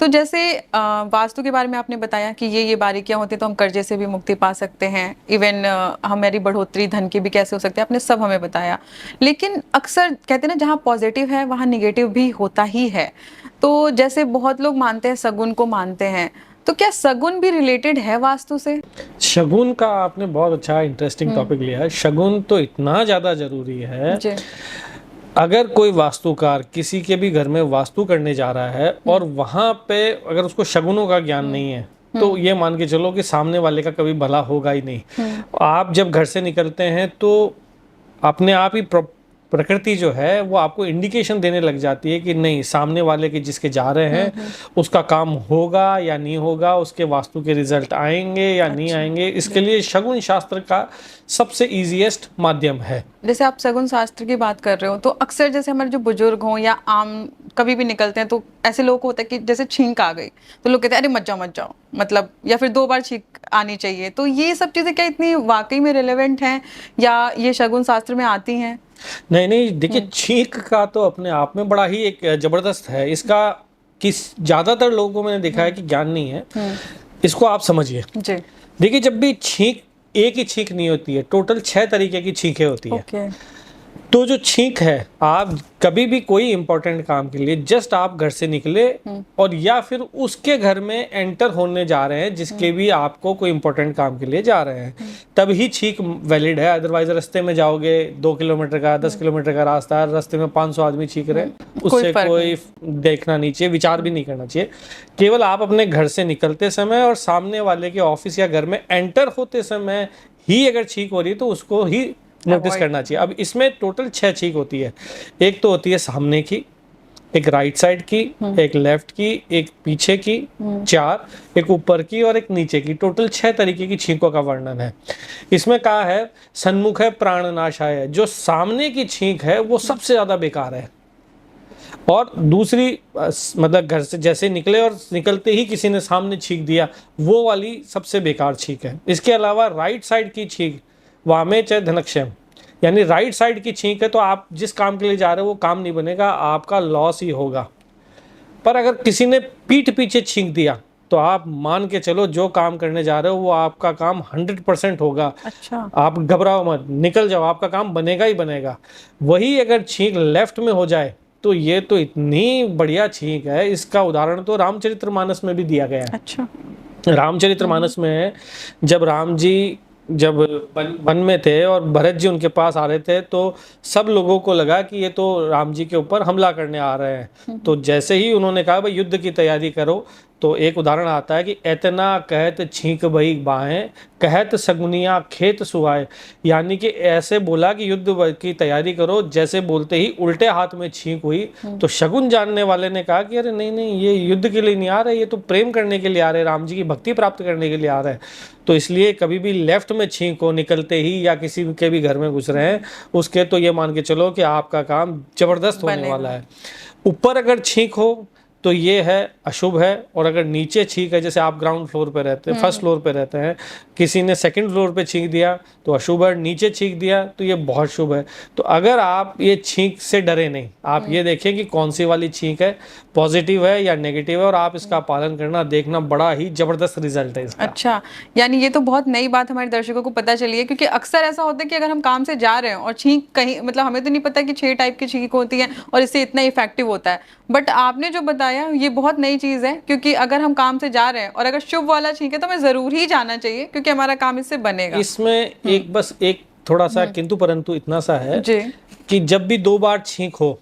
तो जैसे वास्तु के बारे में आपने बताया कि ये बारीकियां होती हैं तो हम कर्जे से भी मुक्ति पा सकते हैं, इवन हमारी बढ़ोतरी धन की भी कैसे हो सकती है, आपने सब हमें बताया। लेकिन अक्सर कहते हैं ना, जहाँ पॉजिटिव है वहाँ निगेटिव भी होता ही है। तो जैसे बहुत लोग मानते हैं, शगुन को मानते हैं, तो क्या शगुन भी रिलेटेड है वास्तु से? शगुन का आपने बहुत अच्छा इंटरेस्टिंग टॉपिक लिया है। शगुन तो इतना ज्यादा जरूरी है। अगर कोई वास्तुकार किसी के भी घर में वास्तु करने जा रहा है और वहां पे अगर उसको शगुनों का ज्ञान नहीं है तो ये मान के चलो कि सामने वाले का कभी भला होगा ही नहीं। आप जब घर से निकलते हैं तो अपने आप ही प्रकृति जो है वो आपको इंडिकेशन देने लग जाती है कि नहीं, सामने वाले के जिसके जा रहे हैं उसका काम होगा या नहीं होगा, उसके वास्तु के रिजल्ट आएंगे या नहीं आएंगे। इसके लिए शगुन शास्त्र का सबसे इजीएस्ट माध्यम है। जैसे आप शगुन शास्त्र की बात कर रहे हो, तो अक्सर जैसे हमारे जो बुजुर्ग हों या आम कभी भी निकलते हैं तो ऐसे लोग होता है कि जैसे छींक आ गई तो लोग कहते हैं अरे मत जाओ, मतलब, या फिर 2 बार छींक आनी चाहिए। तो ये सब चीजें क्या इतनी वाकई में रिलेवेंट हैं या ये शगुन शास्त्र में आती हैं? नहीं, देखिए, छींक का तो अपने आप में बड़ा ही एक जबरदस्त है। इसका ज्यादातर लोगों को मैंने देखा है कि ज्ञान नहीं है। इसको आप समझिए जी। देखिए, जब भी छींक एक ही छींक नहीं होती है, टोटल 6 तरीके की छींकें होती है। तो जो छींक है, आप कभी भी कोई इंपॉर्टेंट काम के लिए जस्ट आप घर से निकले और या फिर उसके घर में एंटर होने जा रहे हैं जिसके भी आपको कोई इंपॉर्टेंट काम के लिए जा रहे हैं, तभी छींक वैलिड है। अदरवाइज रास्ते में जाओगे, 2 किलोमीटर का 10 किलोमीटर का रास्ता है, रास्ते में 500 आदमी छींक रहे, उससे कोई देखना नहीं चाहिए, विचार भी नहीं करना चाहिए। केवल आप अपने घर से निकलते समय और सामने वाले के ऑफिस या घर में एंटर होते समय ही अगर छींक हो रही है तो उसको ही नोटिस करना चाहिए। अब इसमें टोटल 6 छींक होती है। एक तो होती है सामने की, एक राइट साइड की, एक लेफ्ट की, एक पीछे की, 4, एक ऊपर की और एक नीचे की। टोटल 6 तरीके की छींकों का वर्णन है। इसमें कहा है सन्मुख है प्राणनाशाय है। जो सामने की छींक है वो सबसे ज्यादा बेकार है। और दूसरी, मतलब घर से जैसे निकले और निकलते ही किसी ने सामने छींक दिया, वो वाली सबसे बेकार छींक है। इसके अलावा राइट साइड की छींक, वामे च धनक्षम, यानी राइट साइड की छींक है तो आप जिस काम के लिए जा रहे हो वो काम नहीं बनेगा, आपका लॉस ही होगा। पर अगर किसी ने पीठ पीछे छींक दिया तो आप मान के चलो जो काम करने जा रहे हो वो आपका काम 100% होगा। अच्छा। आप घबराओ मत, निकल जाओ, आपका काम बनेगा ही बनेगा। वही अगर छींक लेफ्ट में हो जाए तो ये तो इतनी बढ़िया छींक है, इसका उदाहरण तो रामचरितमानस में भी दिया गया है। अच्छा। रामचरितमानस में जब राम जी जब वन में थे और भरत जी उनके पास आ रहे थे तो सब लोगों को लगा कि ये तो राम जी के ऊपर हमला करने आ रहे हैं। तो जैसे ही उन्होंने कहा भाई युद्ध की तैयारी करो, तो एक उदाहरण आता है कि एतना कहत छींक भई बाहें, कहत सगुनिया खेत सुहाए, यानी कि ऐसे बोला कि युद्ध की तैयारी करो, जैसे बोलते ही उल्टे हाथ में छींक हुई। तो शगुन जानने वाले ने कहा कि अरे नहीं, ये युद्ध के लिए नहीं आ रहे, ये तो प्रेम करने के लिए आ रहे, राम जी की भक्ति प्राप्त करने के लिए आ रहे हैं। तो इसलिए कभी भी लेफ्ट में छींक हो निकलते ही या किसी के भी घर में घुस रहे हैं उसके, तो ये मान के चलो कि आपका काम जबरदस्त होने वाला है। ऊपर अगर छींक हो तो ये है अशुभ है, और अगर नीचे छींक है, जैसे आप ग्राउंड फ्लोर पे रहते हैं, फर्स्ट फ्लोर पे रहते हैं, किसी ने सेकंड फ्लोर पे छींक दिया तो अशुभ है, नीचे छींक दिया तो ये बहुत शुभ है। तो अगर आप ये छींक से डरे नहीं, आप ये देखें कि कौन सी वाली छींक है, पॉजिटिव है या नेगेटिव है, और आप इसका पालन करना, देखना, बड़ा ही जबरदस्त रिजल्ट है इसका। अच्छा, यानी ये तो बहुत नई बात हमारे दर्शकों को पता चली है, क्योंकि अक्सर ऐसा होता है कि अगर हम काम से जा रहे हैं और छींक कहीं, मतलब हमें तो नहीं पता कि 6 टाइप की छींक होती है और इससे इतना इफेक्टिव होता है, बट आपने जो बताया ये बहुत नई चीज है। क्योंकि अगर हम काम से जा रहे हैं और अगर शुभ वाला छींक है तो हमें जरूर ही जाना चाहिए, क्योंकि हमारा काम इससे बनेगा। इसमें एक थोड़ा सा किंतु परंतु इतना सा है जी, कि जब भी 2 बार छींक हो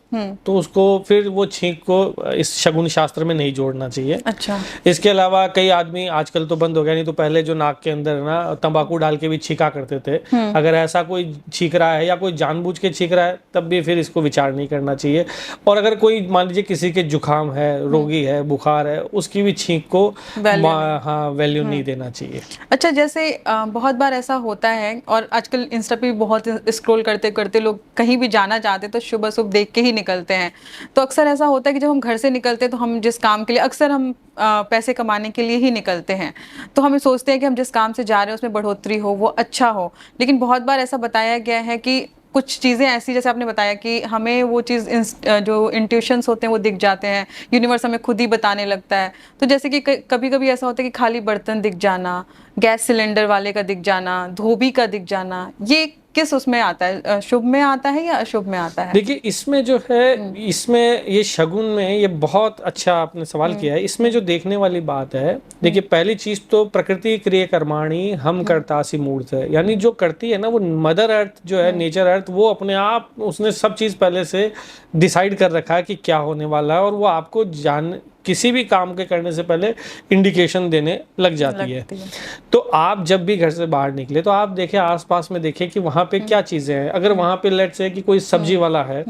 तो उसको फिर वो छींक को इस शगुन शास्त्र में नहीं जोड़ना चाहिए। अच्छा। इसके अलावा कई आदमी, आजकल तो बंद हो गया, नहीं तो पहले जो नाक के अंदर ना तंबाकू डाल के भी छींका करते थे, अगर ऐसा कोई छींक रहा है या कोई जानबूझ के छींक रहा है तब भी फिर इसको विचार नहीं करना चाहिए। और अगर कोई मान लीजिए किसी के जुकाम है, रोगी है, बुखार है, उसकी भी छींक को वैल्यू नहीं देना चाहिए। अच्छा, जैसे बहुत बार ऐसा होता है और आजकल इंस्टा पे बहुत स्क्रॉल करते करते लोग कहीं भी जाना चाहते तो शुभ अशुभ देख के ही निकलते हैं। तो अक्सर ऐसा होता है कि जब हम घर से निकलते हैं तो हम जिस काम के लिए, अक्सर हम पैसे कमाने के लिए ही निकलते हैं, तो हमें सोचते हैं कि हम जिस काम से जा रहे हैं उसमें बढ़ोतरी हो, वो अच्छा हो। लेकिन बहुत बार ऐसा बताया गया है कि कुछ चीज़ें ऐसी, जैसे आपने बताया कि हमें वो चीज़ जो इंट्यूशंस होते हैं वो दिख जाते हैं, यूनिवर्स हमें खुद ही बताने लगता है। तो जैसे कि कभी कभी ऐसा होता है कि खाली बर्तन दिख जाना, गैस सिलेंडर वाले का दिख जाना, धोबी का दिख जाना, ये किस उसमें आता है, शुभ में आता है या अशुभ में आता है? देखिए, इसमें जो है, इसमें ये शगुन में ये बहुत अच्छा आपने सवाल किया है। इसमें जो देखने वाली बात है, देखिए पहली चीज तो प्रकृति क्रिय कर्माणी हम करतासी मूर्त है, यानी जो करती है ना वो मदर अर्थ जो है, नेचर अर्थ, वो अपने आप उसने सब चीज पहले से डिसाइड कर रखा है कि क्या होने वाला है, और वो आपको किसी भी काम के करने से पहले इंडिकेशन देने लग जाती है। तो आप जब भी घर से बाहर निकले तो आप देखें आसपास में, देखें कि वहाँ पे क्या चीज़ें हैं। अगर वहाँ पे लेट्स से कि कोई सब्जी वाला है,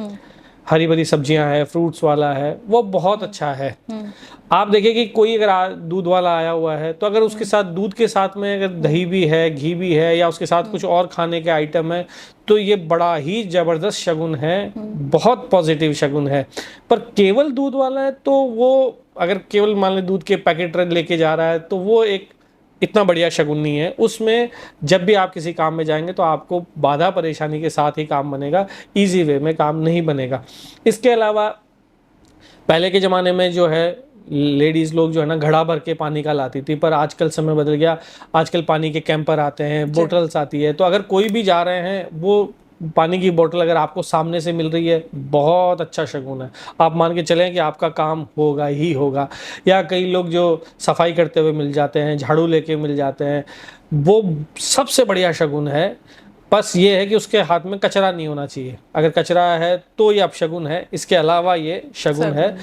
हरी भरी सब्जियां है, फ्रूट्स वाला है, वो बहुत अच्छा है। आप देखिए कि कोई अगर दूध वाला आया हुआ है तो अगर उसके साथ दूध के साथ में अगर दही भी है, घी भी है, या उसके साथ कुछ और खाने के आइटम है, तो ये बड़ा ही जबरदस्त शगुन है, बहुत पॉजिटिव शगुन है। पर केवल दूध वाला है तो वो, अगर केवल मान लो दूध के पैकेट लेके जा रहा है तो वो एक इतना बढ़िया शगुन नहीं है। उसमें जब भी आप किसी काम में जाएंगे तो आपको बाधा परेशानी के साथ ही काम बनेगा, इजी वे में काम नहीं बनेगा। इसके अलावा पहले के ज़माने में जो है लेडीज़ लोग जो है ना घड़ा भर के पानी का लाती थी, पर आजकल समय बदल गया। आजकल पानी के कैंपर आते हैं, बोटल्स आती है, तो अगर कोई भी जा रहे हैं वो पानी की बोतल अगर आपको सामने से मिल रही है, बहुत अच्छा शगुन है। आप मान के चलें कि आपका काम होगा ही होगा। या कई लोग जो सफाई करते हुए मिल जाते हैं, झाड़ू लेके मिल जाते हैं, वो सबसे बढ़िया शगुन है। बस ये है कि उसके हाथ में कचरा नहीं होना चाहिए। अगर कचरा है तो ये अपशगुन है, इसके अलावा ये शगुन है।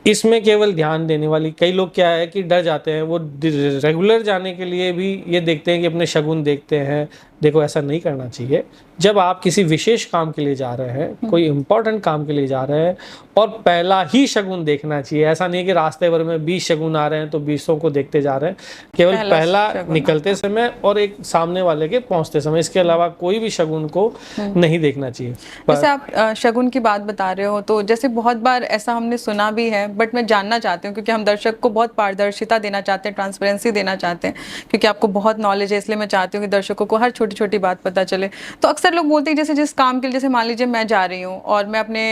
इसमें केवल ध्यान देने वाली, कई लोग क्या है कि डर जाते हैं, वो रेगुलर जाने के लिए भी ये देखते हैं कि अपने शगुन देखते हैं। देखो, ऐसा नहीं करना चाहिए। जब आप किसी विशेष काम के लिए जा रहे हैं, कोई इंपॉर्टेंट काम के लिए जा रहे हैं, और पहला ही शगुन देखना चाहिए। ऐसा नहीं कि रास्ते भर में 20 शगुन आ रहे हैं तो 20 को देखते जा रहे हैं। केवल पहला निकलते समय और एक सामने वाले के पहुंचते समय, इसके अलावा कोई भी शगुन को नहीं देखना चाहिए। जैसे आप शगुन की बात बता रहे हो, तो जैसे बहुत बार ऐसा हमने सुना भी है, बट मैं जानना चाहती हूँ क्योंकि हम दर्शक को बहुत पारदर्शिता देना चाहते हैं, ट्रांसपेरेंसी देना चाहते हैं, क्योंकि आपको बहुत नॉलेज है, इसलिए मैं चाहती हूँ कि दर्शकों को हर छोटी छोटी बात पता चले। तो अक्सर लोग बोलते हैं जैसे जिस काम के लिए, जैसे मान लीजिए मैं जा रही हूँ और मैं अपने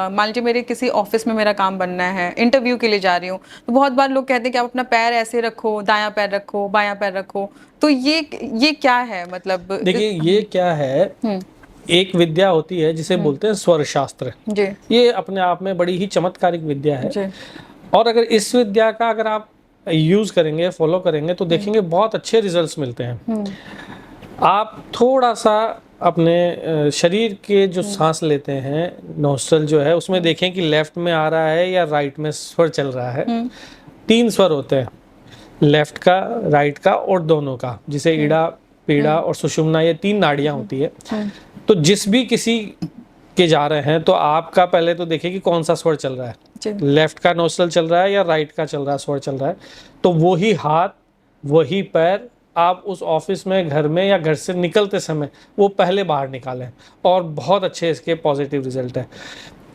मान लीजिए मेरे किसी ऑफिस में मेरा काम बनना है, इंटरव्यू के लिए जा रही हूँ, तो बहुत बार लोग कहते हैं कि आप अपना पैर ऐसे रखो, दायां पैर रखो, बायां पैर रखो। तो ये क्या है? मतलब देखिए, ये क्या है, एक विद्या होती है जिसे बोलते हैं स्वर शास्त्र जी। ये अपने आप में बड़ी ही चमत्कारिक विद्या है जी। और अगर इस विद्या का अगर आप यूज करेंगे, फॉलो करेंगे, तो देखेंगे बहुत अच्छे रिजल्ट्स मिलते हैं। आप थोड़ा सा अपने शरीर के जो सांस लेते हैं, नोस्ट्रल जो है, उसमें देखें कि लेफ्ट में आ रहा है या राइट में स्वर चल रहा है। 3 स्वर होते हैं, लेफ्ट का, राइट का और दोनों का, जिसे ईड़ा, पीड़ा और सुषुम्ना, ये 3 नाड़ियां होती है। तो जिस भी किसी के जा रहे हैं तो आपका पहले तो देखिए कि कौन सा स्वर चल रहा है, लेफ्ट का नोस्ट्रल चल रहा है या राइट का चल रहा है, स्वर चल रहा है। तो वही हाथ, वही पैर आप उस ऑफिस में, घर में या घर से निकलते समय वो पहले बाहर निकालें, और बहुत अच्छे इसके पॉजिटिव रिजल्ट है।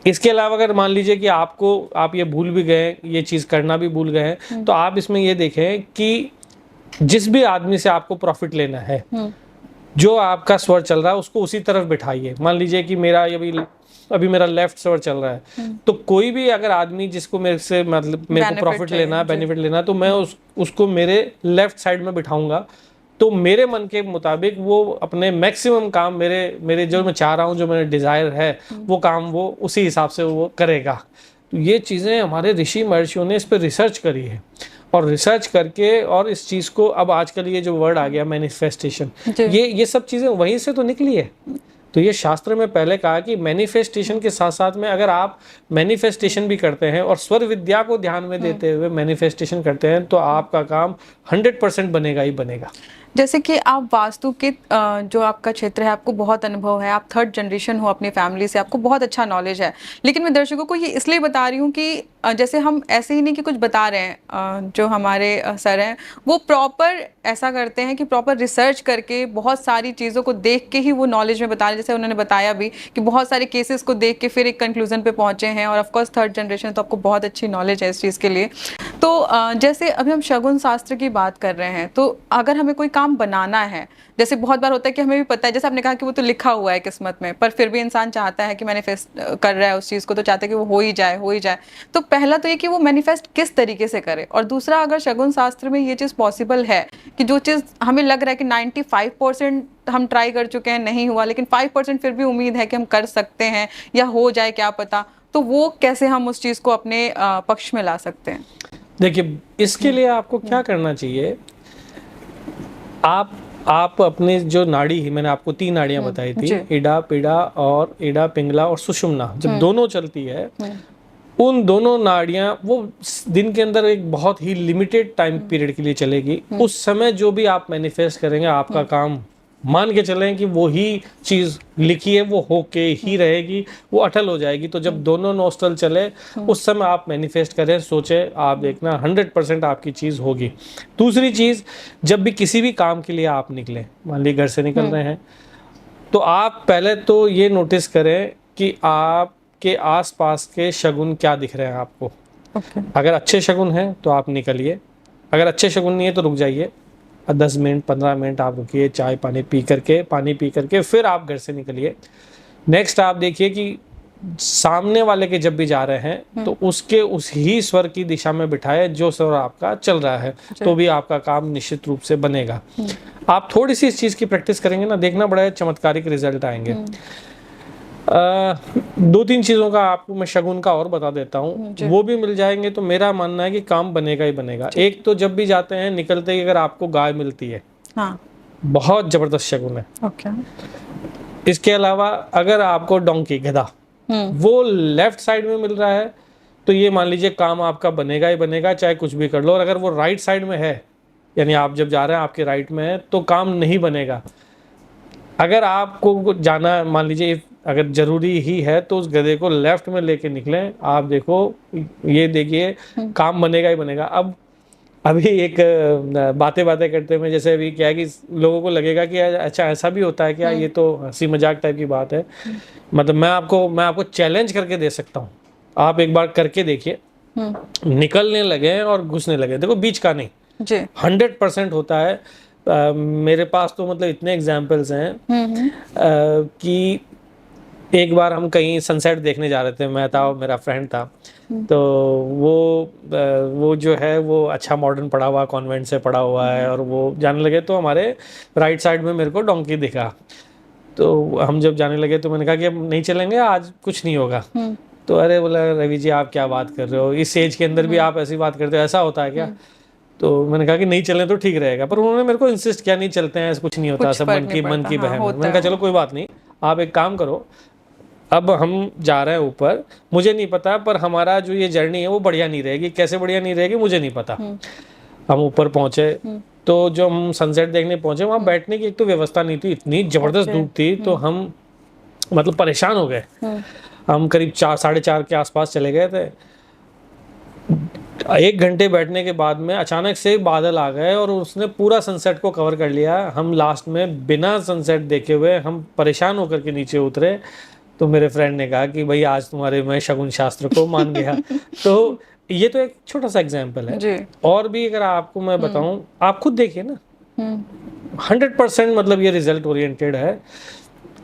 इसके अलावा अगर मान लीजिए कि आप ये भूल भी गए, ये चीज़ करना भी भूल गए हैं, तो आप इसमें ये देखें कि जिस भी आदमी से आपको प्रॉफिट लेना है, जो आपका स्वर चल रहा है उसको उसी तरफ बिठाइए। मान लीजिए कि मेरा अभी मेरा लेफ्ट स्वर चल रहा है, तो कोई भी अगर आदमी जिसको मेरे से, मतलब मेरे को प्रॉफिट लेना है, बेनिफिट लेना है, तो मैं उसको मेरे लेफ्ट साइड में बिठाऊंगा। तो मेरे मन के मुताबिक वो अपने मैक्सिमम काम, मेरे जो मैं चाह रहा हूँ, जो मेरा डिजायर है, वो काम वो उसी हिसाब से वो करेगा। तो ये चीज़ें हमारे ऋषि महर्षियों ने इस पर रिसर्च करी है, और रिसर्च करके, और इस चीज़ को अब आजकल ये जो वर्ड आ गया मैनिफेस्टेशन, ये सब चीज़ें वहीं से तो निकली है। तो ये शास्त्र में पहले कहा कि मैनिफेस्टेशन के साथ साथ में अगर आप मैनिफेस्टेशन भी करते हैं और स्वर विद्या को ध्यान में देते हुए मैनिफेस्टेशन करते हैं, तो आपका काम 100% बनेगा ही बनेगा। जैसे कि आप वास्तु के जो आपका क्षेत्र है, आपको बहुत अनुभव है, आप 3rd जनरेशन हो अपनी फैमिली से, आपको बहुत अच्छा नॉलेज है। लेकिन मैं दर्शकों को ये इसलिए बता रही हूँ कि जैसे हम ऐसे ही नहीं कि कुछ बता रहे हैं, जो हमारे सर हैं वो प्रॉपर ऐसा करते हैं कि प्रॉपर रिसर्च करके बहुत सारी चीज़ों को देख के ही वो नॉलेज में बता रहे हैं। जैसे उन्होंने बताया भी कि बहुत सारे केसेस को देख के फिर एक कंक्लूजन पे पहुँचे हैं, और ऑफकोर्स 3rd जनरेशन, तो आपको बहुत अच्छी नॉलेज है इस चीज़ के लिए। तो जैसे अभी हम शगुन शास्त्र की बात कर रहे हैं, तो अगर हमें कोई काम बनाना है, जैसे बहुत बार होता है कि हमें भी पता है, जैसे आपने कहा कि वो तो लिखा हुआ है किस्मत में, पर फिर भी इंसान चाहता है कि मैनिफेस्ट कर रहा है उस चीज़ को, तो चाहता है कि वो हो ही जाए। तो पहला तो ये कि वो मैनिफेस्ट किस तरीके से करे, और दूसरा, अगर शगुन शास्त्र में ये चीज़ पॉसिबल है कि जो चीज़ हमें लग रहा है कि 95% हम ट्राई कर चुके हैं, नहीं हुआ, लेकिन 5% फिर भी उम्मीद है कि हम कर सकते हैं या हो जाए, क्या पता, तो वो कैसे हम उस चीज़ को अपने पक्ष में ला सकते हैं? देखिए, इसके लिए आपको क्या करना चाहिए, आप अपने जो नाड़ी ही, मैंने आपको 3 नाड़ियां बताई थी, ईड़ा, पीड़ा और ईड़ा, पिंगला और सुषुम्ना, जब दोनों चलती है, उन दोनों नाड़ियां वो दिन के अंदर एक बहुत ही लिमिटेड टाइम पीरियड के लिए चलेगी। उस समय जो भी आप मैनिफेस्ट करेंगे, आपका काम मान के चलें कि वो ही चीज लिखी है वो होके ही रहेगी, वो अटल हो जाएगी। तो जब दोनों नोस्ट्रल चले उस समय आप मैनिफेस्ट करें, सोचे, आप देखना 100% आपकी चीज होगी। दूसरी चीज, जब भी किसी भी काम के लिए आप निकले, मान ली घर से निकल रहे हैं, तो आप पहले तो ये नोटिस करें कि आपके आसपास के शगुन क्या दिख रहे हैं आपको। अगर अच्छे शगुन हैं तो आप निकलिए, अगर अच्छे शगुन नहीं है तो रुक जाइए, 10 मिनट 15 मिनट आप रुकिए, चाय पानी पी करके फिर आप घर से निकलिए। नेक्स्ट आप देखिए कि सामने वाले के जब भी जा रहे हैं तो उसके उस ही स्वर की दिशा में बिठाए जो स्वर आपका चल रहा है, तो भी आपका काम निश्चित रूप से बनेगा। आप थोड़ी सी इस चीज की प्रैक्टिस करेंगे ना, देखना बड़ा चमत्कारिक रिजल्ट आएंगे। 2-3 चीजों का आपको मैं शगुन का और बता देता हूँ, वो भी मिल जाएंगे तो मेरा मानना है कि काम बनेगा ही बनेगा। एक तो जब भी जाते हैं निकलते ही अगर आपको गाय मिलती है, हाँ, बहुत जबरदस्त शगुन है। इसके अलावा अगर आपको डोंकी, गधा, वो लेफ्ट साइड में मिल रहा है तो ये मान लीजिए काम आपका बनेगा ही बनेगा, चाहे कुछ भी कर लो। और अगर वो राइट साइड में है, यानी आप जब जा रहे हैं आपके राइट में है, तो काम नहीं बनेगा। अगर आपको जाना, मान लीजिए अगर जरूरी ही है, तो उस गधे को लेफ्ट में लेके निकलें। आप देखो, ये देखिए काम बनेगा ही बनेगा। अब अभी एक बातें करते में, जैसे अभी क्या है कि लोगों को लगेगा कि अच्छा ऐसा भी होता है क्या, ये तो हंसी मजाक टाइप की बात है। मतलब मैं आपको चैलेंज करके दे सकता हूँ, आप एक बार करके देखिए। निकलने लगे और घुसने लगे, देखो बीच का नहीं, 100% होता है। मेरे पास तो मतलब इतने एग्जाम्पल्स हैं कि एक बार हम कहीं सनसेट देखने जा रहे थे, मैं था और मेरा फ्रेंड था। तो वो जो है वो अच्छा मॉडर्न पढ़ा हुआ, कॉन्वेंट से पढ़ा हुआ है, और वो जाने लगे तो हमारे राइट साइड में मेरे को डोंकी दिखा। तो हम जब जाने लगे तो मैंने कहा कि अब नहीं चलेंगे, आज कुछ नहीं होगा। तो अरे बोला, रवि जी आप क्या बात कर रहे हो, इस एज के अंदर भी आप ऐसी बात करते हो, ऐसा होता है क्या? तो मैंने कहा कि नहीं चलें तो ठीक रहेगा, पर उन्होंने मेरे को इंसिस्ट किया, नहीं चलते हैं, कुछ नहीं होता, सब मन की बहम। मैंने कहा चलो कोई बात नहीं, आप एक काम करो, अब हम जा रहे हैं ऊपर, मुझे नहीं पता, पर हमारा जो ये जर्नी है वो बढ़िया नहीं रहेगी। कैसे बढ़िया नहीं रहेगी मुझे नहीं पता। हम ऊपर पहुंचे तो जो हम सनसेट देखने पहुंचे, वहां बैठने की एक तो व्यवस्था नहीं थी, इतनी जबरदस्त धूप थी, तो हम मतलब परेशान हो गए। हम करीब 4-4:30 के आसपास चले गए थे। 1 घंटे बैठने के बाद में अचानक से बादल आ गए और उसने पूरा सनसेट को कवर कर लिया। हम लास्ट में बिना सनसेट देखे हुए हम परेशान होकर के नीचे उतरे। तो मेरे फ्रेंड ने कहा कि भाई आज तुम्हारे मैं शगुन शास्त्र को मान गया। तो ये तो एक छोटा सा एग्जाम्पल है जी। और भी अगर आपको मैं बताऊं, आप खुद देखिए ना, 100% मतलब ये रिजल्ट ओरिएंटेड है।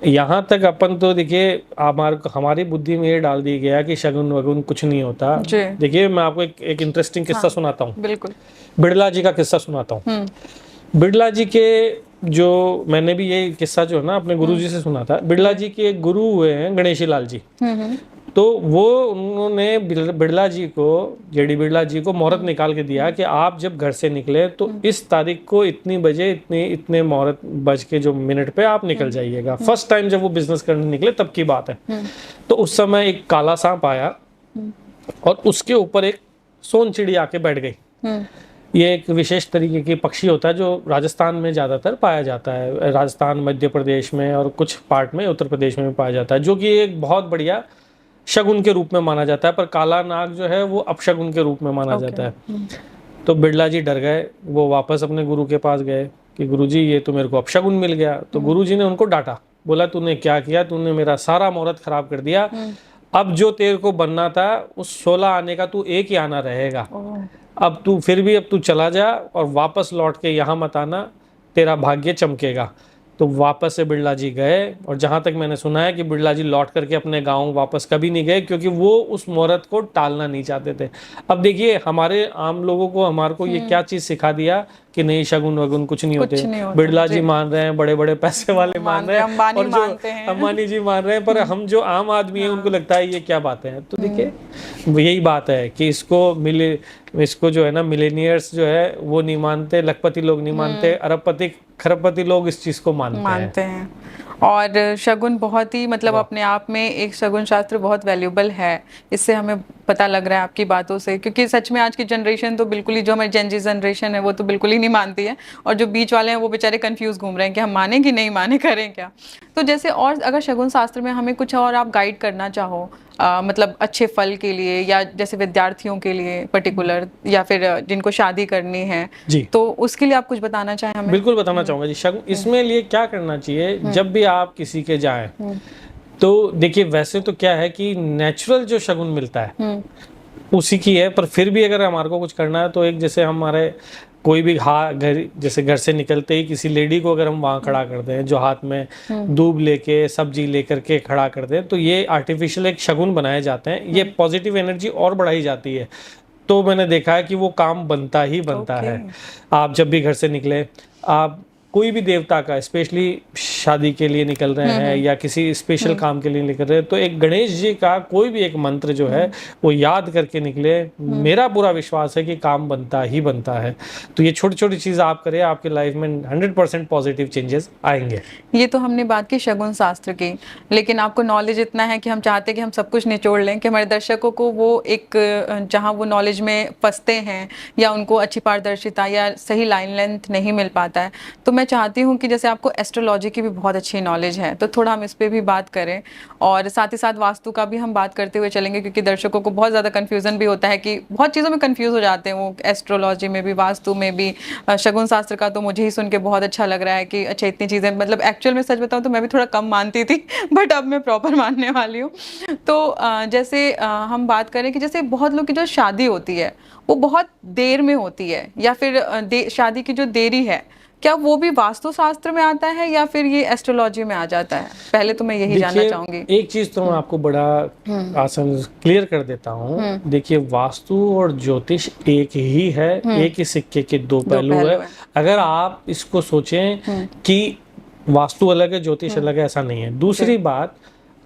यहाँ तक अपन तो देखिए हमारी बुद्धि में ये डाल दी गया कि शगुन वगुन कुछ नहीं होता। देखिए मैं आपको एक इंटरेस्टिंग किस्सा सुनाता हूँ। बिल्कुल, बिड़ला जी का किस्सा सुनाता हूँ। बिड़ला जी के जो मैंने भी ये किस्सा जो है ना अपने गुरु जी से सुना था। बिड़ला जी के एक गुरु हुए हैं गणेशी लाल जी। तो वो उन्होंने बिड़ला जी को, जेडी बिड़ला जी को मुहूर्त निकाल के दिया कि आप जब घर से निकले तो इस तारीख को इतनी बजे इतने मुहूर्त बज के जो मिनट पे आप निकल जाइएगा। फर्स्ट टाइम जब वो बिजनेस करने निकले तब की बात है। तो उस समय एक काला सांप आया और उसके ऊपर एक सोन चिड़ी आके बैठ गई। ये एक विशेष तरीके की पक्षी होता है जो राजस्थान में ज़्यादातर पाया जाता है। राजस्थान, मध्य प्रदेश में और कुछ पार्ट में उत्तर प्रदेश में पाया जाता है, जो कि एक बहुत बढ़िया शगुन के रूप में माना जाता है। पर काला नाग जो है वो अपशगुन के रूप में माना जाता है। तो बिड़ला जी डर गए, वो वापस अपने गुरु के पास गए कि गुरुजी ये तो मेरे को अपशगुन मिल गया। तो गुरुजी ने उनको डांटा, बोला तूने क्या किया, तूने मेरा सारा मुहूर्त खराब कर दिया। अब जो तेरे को बनना था उस 16 आने का तू एक ही आना रहेगा। अब तू चला जा और वापस लौट के यहाँ मत आना, तेरा भाग्य चमकेगा। तो वापस से बिड़ला जी गए और जहाँ तक मैंने सुना है कि बिड़ला जी लौट करके अपने गांव वापस कभी नहीं गए, क्योंकि वो उस मुहूर्त को टालना नहीं चाहते थे। अब देखिए हमारे आम लोगों को हमारे को ये क्या चीज सिखा दिया कि नहीं शगुन वगुन कुछ नहीं होते। बिड़ला जी मान रहे हैं, बड़े बड़े पैसे वाले मान रहे हैं, और जो अंबानी जी मान रहे हैं, पर हम जो आम आदमी है उनको लगता है ये क्या बात है। तो देखिए यही बात है कि इसको जो है ना मिलेनियर्स जो है वो नहीं मानते, लखपति लोग नहीं मानते, अरबपति खरबपति लोग इस चीज को मानते हैं। और शगुन बहुत ही मतलब अपने आप में एक शगुन शास्त्र बहुत वैल्यूबल है, इससे हमें पता लग रहा है आपकी बातों से, क्योंकि सच में आज की जनरेशन तो बिल्कुल ही, जो हमारी जेनजी जनरेशन है वो तो बिल्कुल ही नहीं मानती है, और जो बीच वाले हैं वो बेचारे कंफ्यूज घूम रहे हैं कि हम माने कि नहीं माने, करें क्या। तो जैसे और अगर शगुन शास्त्र में हमें कुछ और आप गाइड करना चाहो, मतलब अच्छे फल के लिए, या जैसे विद्यार्थियों के लिए पर्टिकुलर, या फिर जिनको शादी करनी है जी, तो उसके लिए आप कुछ बताना चाहें हमें? बिल्कुल बताना चाहूंगा जी। शगुन इसमें लिए क्या करना चाहिए, जब भी आप किसी के जाएं तो देखिए, वैसे तो क्या है कि नेचुरल जो शगुन मिलता है उसी की है, पर फिर भी अगर हमारे को कुछ करना है तो एक, जैसे हमारे कोई भी घर, जैसे घर से निकलते ही किसी लेडी को अगर हम वहाँ खड़ा कर दें, जो हाथ में दूब लेके सब्जी लेकर के खड़ा कर दें, तो ये आर्टिफिशियल एक शगुन बनाए जाते हैं। ये पॉजिटिव एनर्जी और बढ़ाई जाती है, तो मैंने देखा है कि वो काम बनता ही बनता है। आप जब भी घर से निकले, आप कोई भी देवता का, स्पेशली शादी के लिए निकल रहे हैं या किसी स्पेशल काम के लिए निकल रहे हैं, तो एक गणेश जी का कोई भी एक मंत्र जो है वो याद करके निकले। मेरा पूरा विश्वास है कि काम बनता ही बनता है। तो ये छोटी छोटी चीज़ आप करें, आपके लाइफ में 100% पॉजिटिव चेंजेस आएंगे। ये तो हमने बात की शगुन शास्त्र की, लेकिन आपको नॉलेज इतना है कि हम चाहते हैं कि हम सब कुछ निचोड़ लें, कि हमारे दर्शकों को वो एक, जहाँ वो नॉलेज में फंसते हैं या उनको अच्छी पारदर्शिता या सही लाइन लेंथ नहीं मिल पाता है, तो मैं चाहती हूँ कि जैसे आपको एस्ट्रोलॉजी की भी बहुत अच्छी नॉलेज है, तो थोड़ा हम इस पर भी बात करें, और साथ ही साथ वास्तु का भी हम बात करते हुए चलेंगे, क्योंकि दर्शकों को बहुत ज़्यादा कन्फ्यूज़न भी होता है कि बहुत चीज़ों में कन्फ्यूज़ हो जाते हैं वो, एस्ट्रोलॉजी में भी, वास्तु में भी। शगुन शास्त्र का तो मुझे ही सुन के बहुत अच्छा लग रहा है कि अच्छा इतनी चीज़ें, मतलब एक्चुअल में सच बताऊँ तो मैं भी थोड़ा कम मानती थी बट अब मैं प्रॉपर मानने वाली हूँ। तो जैसे हम बात करें कि जैसे बहुत लोग की जो शादी होती है वो बहुत देर में होती है, या फिर शादी की जो देरी है, क्या वो भी वास्तु शास्त्र में आता है या फिर ये एस्ट्रोलॉजी में आ जाता है? पहले तो मैं यही जानना चाहूंगी। एक चीज तो मैं आपको बड़ा आसान क्लियर कर देता हूँ। देखिए, वास्तु और ज्योतिष एक ही है, एक ही सिक्के के दो पहलू है। अगर आप इसको सोचें कि वास्तु अलग है ज्योतिष अलग है, ऐसा नहीं है। दूसरी बात,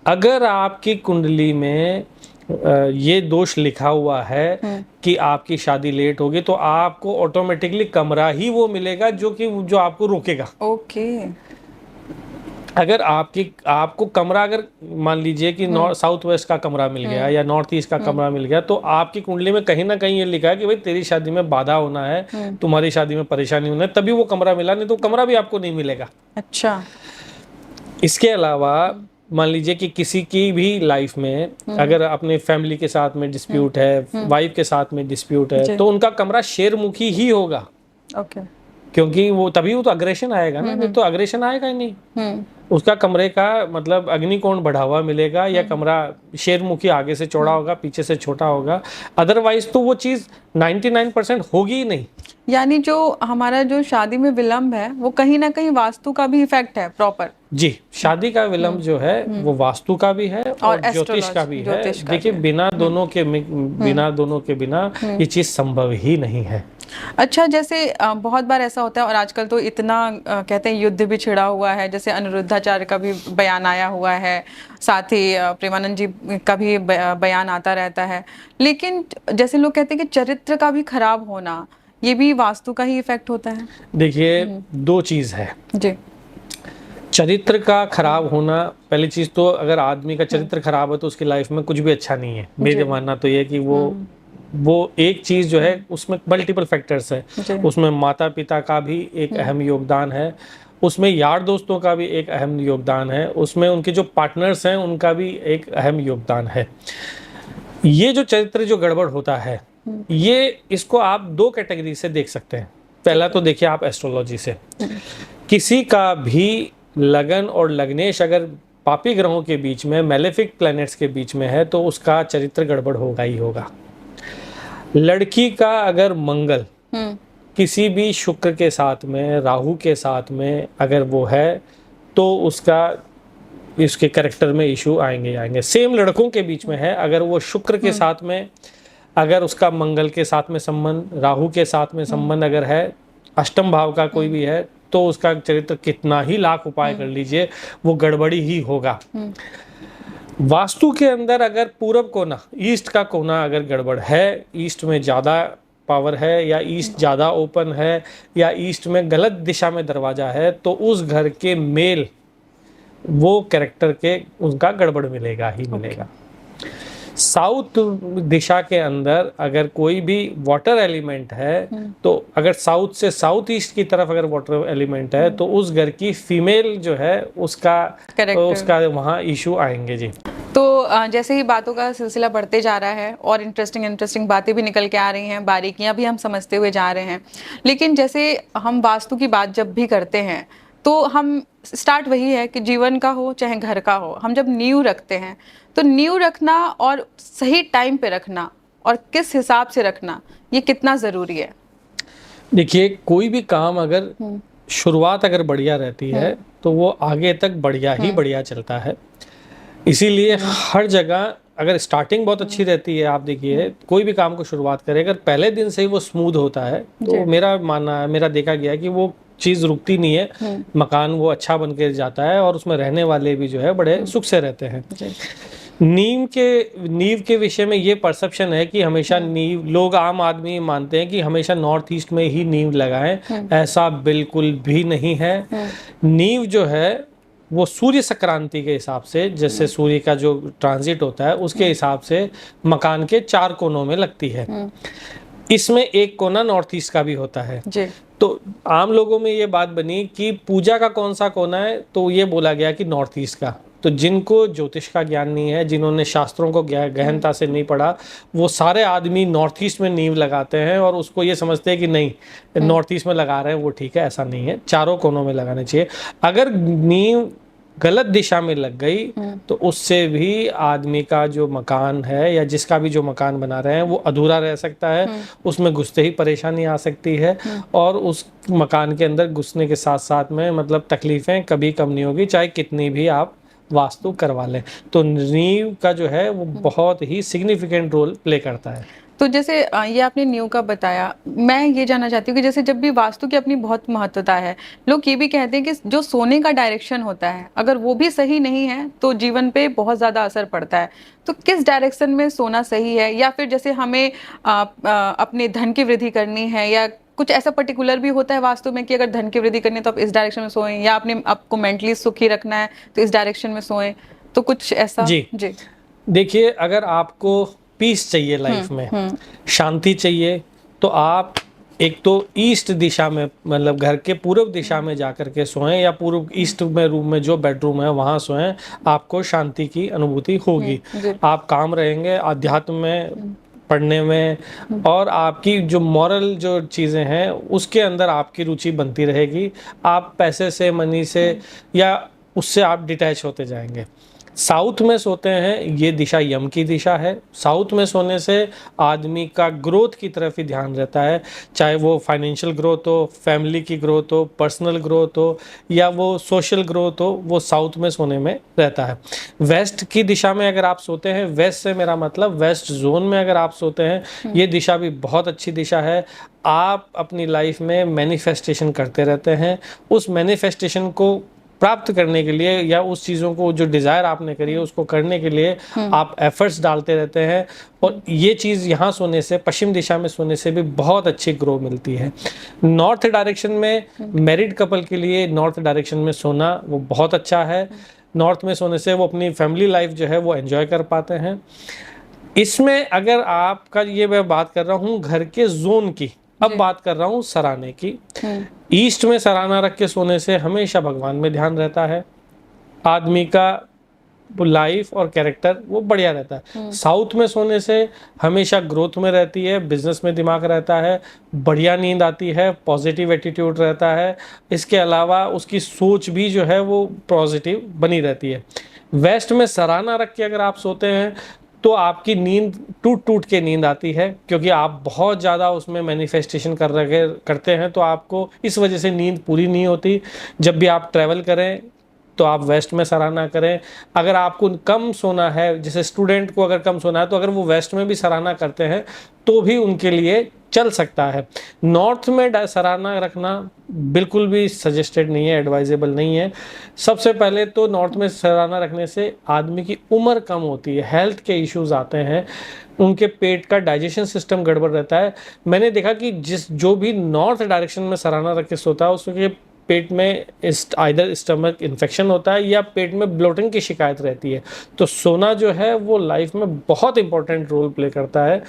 अगर आपकी कुंडली में ये दोष लिखा हुआ है कि आपकी शादी लेट होगी, तो आपको ऑटोमेटिकली कमरा ही वो मिलेगा जो आपको रोकेगा। ओके। अगर आपको कमरा, अगर मान लीजिए कि साउथ वेस्ट का कमरा मिल गया या नॉर्थ ईस्ट का कमरा मिल गया, तो आपकी कुंडली में कहीं ना कहीं ये लिखा है कि भाई तेरी शादी में बाधा होना है, तुम्हारी शादी में परेशानी होना है, तभी वो कमरा मिला, नहीं तो कमरा भी आपको नहीं मिलेगा। अच्छा। इसके अलावा मान लीजिए कि किसी की भी लाइफ में अगर अपने फैमिली के साथ में डिस्प्यूट है, वाइफ के साथ में डिस्प्यूट है, तो उनका कमरा शेरमुखी ही होगा। ओके। क्योंकि वो तभी वो तो अग्रेशन आएगा ना, नहीं तो अग्रेशन आएगा ही नहीं। उसका कमरे का मतलब अग्निकोण बढ़ा हुआ मिलेगा, या कमरा शेरमुखी आगे से चौड़ा होगा, पीछे से छोटा होगा। अदरवाइज तो वो चीज 99% होगी ही नहीं। यानी जो हमारा जो शादी में विलंब है वो कहीं ना कहीं वास्तु का भी इफेक्ट है प्रॉपर। जी, शादी का विलंब जो है वो वास्तु का भी है और ज्योतिष का भी है। देखिए, बिना दोनों के बिना ये चीज संभव ही नहीं है। अच्छा, जैसे बहुत बार ऐसा होता है, और आजकल तो इतना कहते हैं युद्ध भी छिड़ा हुआ है, जैसे अनिरुद्धाचार्य का भी बयान आया हुआ है, साथ ही प्रेमानंद जी का भी बयान आता रहता है, लेकिन जैसे लोग कहते हैं कि चरित्र का भी खराब होना, ये भी वास्तु का ही इफेक्ट होता है। देखिए, दो चीज है जी। चरित्र का खराब होना, पहली चीज तो अगर आदमी का चरित्र खराब है तो उसकी लाइफ में कुछ भी अच्छा नहीं है। मेरे मानना तो ये कि वो एक चीज जो है उसमें मल्टीपल फैक्टर्स है। उसमें माता पिता का भी एक अहम योगदान है, उसमें यार दोस्तों का भी एक अहम योगदान है, उसमें उनके जो पार्टनर्स हैं उनका भी एक अहम योगदान है। ये जो चरित्र जो गड़बड़ होता है, ये इसको आप दो कैटेगरी से देख सकते हैं। पहला तो देखिए आप एस्ट्रोलॉजी से, किसी का भी लगन और लग्नेश अगर पापी ग्रहों के बीच में, मैलेफिक प्लैनेट्स के बीच में है, तो उसका चरित्र गड़बड़ होगा ही होगा। लड़की का अगर मंगल किसी भी शुक्र के साथ में, राहु के साथ में अगर वो है, तो इसके कैरेक्टर में इशू आएंगे। सेम लड़कों के बीच में है, अगर वो शुक्र के साथ में, अगर उसका मंगल के साथ में संबंध, राहु के साथ में संबंध अगर है, अष्टम भाव का कोई भी है, तो उसका चरित्र कितना ही लाख उपाय कर लीजिए वो गड़बड़ी ही होगा। वास्तु के अंदर अगर पूरब कोना, ईस्ट का कोना अगर गड़बड़ है, ईस्ट में ज़्यादा पावर है, या ईस्ट ज़्यादा ओपन है, या ईस्ट में गलत दिशा में दरवाजा है, तो उस घर के मेल वो कैरेक्टर के उनका गड़बड़ मिलेगा ही मिलेगा। साउथ दिशा के अंदर अगर कोई भी वाटर एलिमेंट है तो अगर साउथ से साउथ ईस्ट की तरफ अगर वाटर एलिमेंट है तो उस घर की फीमेल जो है उसका वहाँ इशू आएंगे जी। तो जैसे ही बातों का सिलसिला बढ़ते जा रहा है और इंटरेस्टिंग बातें भी निकल के आ रही हैं, बारीकियां भी हम समझते हुए जा रहे हैं, लेकिन जैसे हम वास्तु की बात जब भी करते हैं तो हम स्टार्ट वही है कि जीवन का हो चाहे घर का हो, हम जब नींव रखते हैं तो नींव रखना और सही टाइम पे रखना और किस हिसाब से रखना, ये कितना ज़रूरी है? देखिए, कोई भी काम अगर शुरुआत अगर बढ़िया रहती है तो वो आगे तक बढ़िया ही बढ़िया चलता है। इसीलिए हर जगह अगर स्टार्टिंग बहुत अच्छी रहती है, आप देखिए कोई भी काम को शुरुआत करें अगर पहले दिन से ही वो स्मूथ होता है तो मेरा मानना है, मेरा देखा गया है कि वो चीज़ रुकती नहीं है, मकान वो अच्छा बन के जाता है और उसमें रहने वाले भी जो है बड़े सुख से रहते हैं। नींव के विषय में ये परसेप्शन है कि हमेशा नींव, लोग आम आदमी मानते हैं कि हमेशा नॉर्थ ईस्ट में ही नींव लगाएं, ऐसा बिल्कुल भी नहीं है। नींव जो है वो सूर्य संक्रांति के हिसाब से, जैसे सूर्य का जो ट्रांजिट होता है उसके हिसाब से मकान के 4 कोनों में लगती है। इसमें एक कोना नॉर्थ ईस्ट का भी होता है जी। तो आम लोगों में ये बात बनी कि पूजा का कौन सा कोना है, तो ये बोला गया कि नॉर्थ ईस्ट का। तो जिनको ज्योतिष का ज्ञान नहीं है, जिन्होंने शास्त्रों को गहनता से नहीं पढ़ा, वो सारे आदमी नॉर्थ ईस्ट में नींव लगाते हैं और उसको ये समझते हैं कि नहीं नॉर्थ ईस्ट में लगा रहे हैं वो ठीक है। ऐसा नहीं है, चारों कोनों में लगाने चाहिए। अगर नींव गलत दिशा में लग गई तो उससे भी आदमी का जो मकान है या जिसका भी जो मकान बना रहे हैं वो अधूरा रह सकता है, उसमें घुसते ही परेशानी आ सकती है और उस मकान के अंदर घुसने के साथ साथ में मतलब तकलीफें कभी कम नहीं होगी, चाहे कितनी भी आप वास्तु करवा लें। तो नींव का जो है वो बहुत ही सिग्निफिकेंट रोल प्ले करता है। तो जैसे ये आपने नींव का बताया, मैं ये जानना चाहती हूँ कि जैसे जब भी वास्तु की अपनी बहुत महत्वता है, लोग ये भी कहते हैं कि जो सोने का डायरेक्शन होता है अगर वो भी सही नहीं है तो जीवन पे बहुत ज़्यादा असर पड़ता है। तो किस डायरेक्शन में सोना सही है, या फिर जैसे हमें अपने धन की वृद्धि करनी है या कुछ ऐसा पर्टिकुलर भी होता है वास्तु में कि अगर धन की वृद्धि करनी है तो आप इस डायरेक्शन में सोएं, या अपने आपको मेंटली सुखी रखना है तो इस डायरेक्शन में सोएं, तो कुछ ऐसा? जी देखिए, अगर आपको पीस चाहिए लाइफ में, शांति चाहिए, तो आप एक तो ईस्ट दिशा में मतलब घर के पूर्व दिशा में जाकर के सोएं या पूर्व ईस्ट में रूम में जो बेडरूम है वहाँ सोएं, आपको शांति की अनुभूति होगी। आप काम रहेंगे अध्यात्म में, पढ़ने में, और आपकी जो मॉरल जो चीज़ें हैं उसके अंदर आपकी रुचि बनती रहेगी। आप पैसे से, मनी से या उससे आप डिटैच होते जाएंगे। साउथ में सोते हैं, ये दिशा यम की दिशा है। साउथ में सोने से आदमी का ग्रोथ की तरफ ही ध्यान रहता है, चाहे वो फाइनेंशियल ग्रोथ हो, फैमिली की ग्रोथ हो, पर्सनल ग्रोथ हो या वो सोशल ग्रोथ हो, वो साउथ में सोने में रहता है। वेस्ट की दिशा में अगर आप सोते हैं, वेस्ट से मेरा मतलब वेस्ट जोन में अगर आप सोते हैं, ये दिशा भी बहुत अच्छी दिशा है। आप अपनी लाइफ में मैनिफेस्टेशन करते रहते हैं, उस मैनिफेस्टेशन को प्राप्त करने के लिए या उस चीज़ों को जो डिज़ायर आपने करी है उसको करने के लिए आप एफर्ट्स डालते रहते हैं। और ये चीज़ यहाँ सोने से, पश्चिम दिशा में सोने से भी बहुत अच्छी ग्रो मिलती है। नॉर्थ डायरेक्शन में मैरिड कपल के लिए नॉर्थ डायरेक्शन में सोना वो बहुत अच्छा है। नॉर्थ में सोने से वो अपनी फैमिली लाइफ जो है वो एंजॉय कर पाते हैं। इसमें अगर आपका, ये मैं बात कर रहा हूँ घर के जोन की, अब बात कर रहा हूँ सराहने की। ईस्ट में सराहना रख के सोने से हमेशा भगवान में ध्यान रहता है, आदमी का लाइफ और कैरेक्टर वो बढ़िया रहता है। साउथ में सोने से हमेशा ग्रोथ में रहती है, बिजनेस में दिमाग रहता है, बढ़िया नींद आती है, पॉजिटिव एटीट्यूड रहता है। इसके अलावा उसकी सोच भी जो है वो पॉजिटिव बनी रहती है। वेस्ट में सराहना रख के अगर आप सोते हैं तो आपकी नींद टूट टूट के नींद आती है, क्योंकि आप बहुत ज़्यादा उसमें मैनिफेस्टेशन करते हैं, तो आपको इस वजह से नींद पूरी नहीं होती। जब भी आप ट्रैवल करें तो आप वेस्ट में सराहना करें। अगर आपको कम सोना है, जैसे स्टूडेंट को अगर कम सोना है, तो अगर वो वेस्ट में भी सराहना करते हैं तो भी उनके लिए चल सकता है। नॉर्थ में सराहना रखना बिल्कुल भी सजेस्टेड नहीं है, एडवाइजेबल नहीं है। सबसे पहले तो नॉर्थ में सराहना रखने से आदमी की उम्र कम होती है, हेल्थ के इश्यूज आते हैं, उनके पेट का डाइजेशन सिस्टम गड़बड़ रहता है। मैंने देखा कि जो भी नॉर्थ डायरेक्शन में सराहना रख के सोता है उसके पेट में आइदर स्टमक इन्फेक्शन होता है या पेट में ब्लोटिंग की शिकायत रहती है। तो सोना जो है वो लाइफ में बहुत इंपॉर्टेंट रोल प्ले करता है।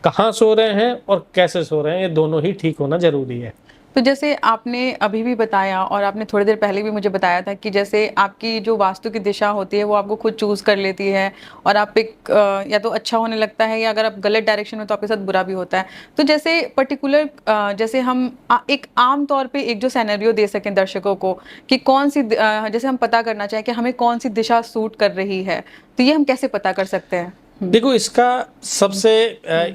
कहाँ सो रहे हैं और कैसे सो रहे हैं, ये दोनों ही ठीक होना जरूरी है। तो जैसे आपने अभी भी बताया और आपने थोड़ी देर पहले भी मुझे बताया था कि जैसे आपकी जो वास्तु की दिशा होती है वो आपको खुद चूज कर लेती है और आप एक या तो अच्छा होने लगता है या अगर आप गलत डायरेक्शन में तो आपके साथ बुरा भी होता है। तो जैसे पर्टिकुलर जैसे हम एक आम तौर पे एक जो सिनेरियो दे सकें दर्शकों को कि कौन सी जैसे हम पता करना चाहें कि हमें कौन सी दिशा सूट कर रही है, तो ये हम कैसे पता कर सकते हैं? देखो, इसका सबसे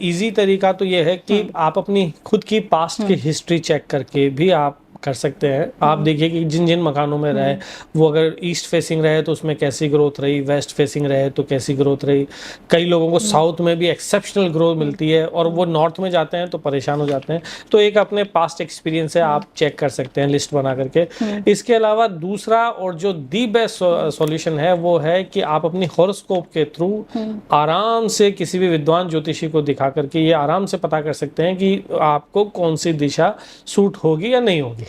इजी तरीका तो ये है कि आप अपनी खुद की पास्ट की हिस्ट्री चेक करके भी आप कर सकते हैं। आप देखिए कि जिन जिन मकानों में रहे, वो अगर ईस्ट फेसिंग रहे तो उसमें कैसी ग्रोथ रही, वेस्ट फेसिंग रहे तो कैसी ग्रोथ रही। कई लोगों को साउथ में भी एक्सेप्शनल ग्रोथ मिलती है और वो नॉर्थ में जाते हैं तो परेशान हो जाते हैं। तो एक अपने पास्ट एक्सपीरियंस है, आप चेक कर सकते हैं लिस्ट बना करके। इसके अलावा दूसरा और जो दी बेस्ट सॉल्यूशन है वो है कि आप अपनी हॉरोस्कोप के थ्रू आराम से किसी भी विद्वान ज्योतिषी को दिखा करके ये आराम से पता कर सकते हैं कि आपको कौन सी दिशा सूट होगी या नहीं होगी।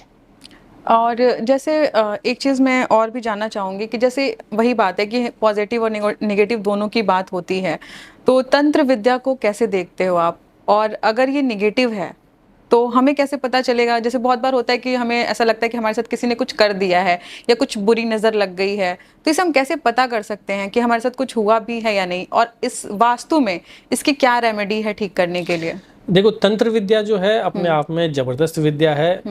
और जैसे एक चीज़ मैं और भी जानना चाहूँगी कि जैसे वही बात है कि पॉजिटिव और नेगेटिव दोनों की बात होती है, तो तंत्र विद्या को कैसे देखते हो आप? और अगर ये नेगेटिव है तो हमें कैसे पता चलेगा? जैसे बहुत बार होता है कि हमें ऐसा लगता है कि हमारे साथ किसी ने कुछ कर दिया है या कुछ बुरी नज़र लग गई है, तो इसे हम कैसे पता कर सकते हैं कि हमारे साथ कुछ हुआ भी है या नहीं, और इस वास्तु में इसकी क्या रेमेडी है ठीक करने के लिए? देखो, तंत्र विद्या जो है अपने आप में जबरदस्त विद्या है।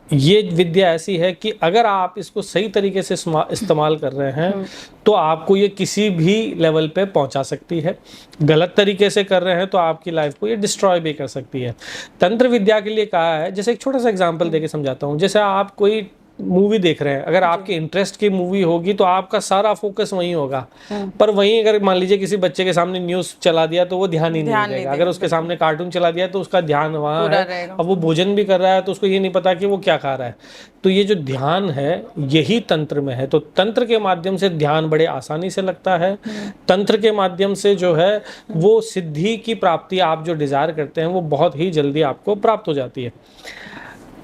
ये विद्या ऐसी है कि अगर आप इसको सही तरीके से इस्तेमाल कर रहे हैं तो आपको ये किसी भी लेवल पे पहुंचा सकती है। गलत तरीके से कर रहे हैं तो आपकी लाइफ को ये डिस्ट्रॉय भी कर सकती है। तंत्र विद्या के लिए कहा है, जैसे एक छोटा सा एग्जांपल देके समझाता हूँ। जैसे आप कोई मूवी देख रहे हैं, अगर आपके इंटरेस्ट की मूवी होगी तो आपका सारा फोकस वहीं होगा। पर वहीं अगर मान लीजिए किसी बच्चे के सामने न्यूज़ चला दिया तो वो ध्यान ही नहीं देगा। अगर उसके सामने कार्टून चला दिया तो उसका ध्यान वहाँ है। अब वो भोजन भी कर रहा है तो उसको ये नहीं पता कि वो क्या खा रहा है। तो ये जो ध्यान है यही तंत्र में है। तो तंत्र के माध्यम से ध्यान बड़े आसानी से लगता है। तंत्र के माध्यम से जो है वो सिद्धि की प्राप्ति, आप जो डिजायर करते हैं वो बहुत ही जल्दी आपको प्राप्त हो जाती है।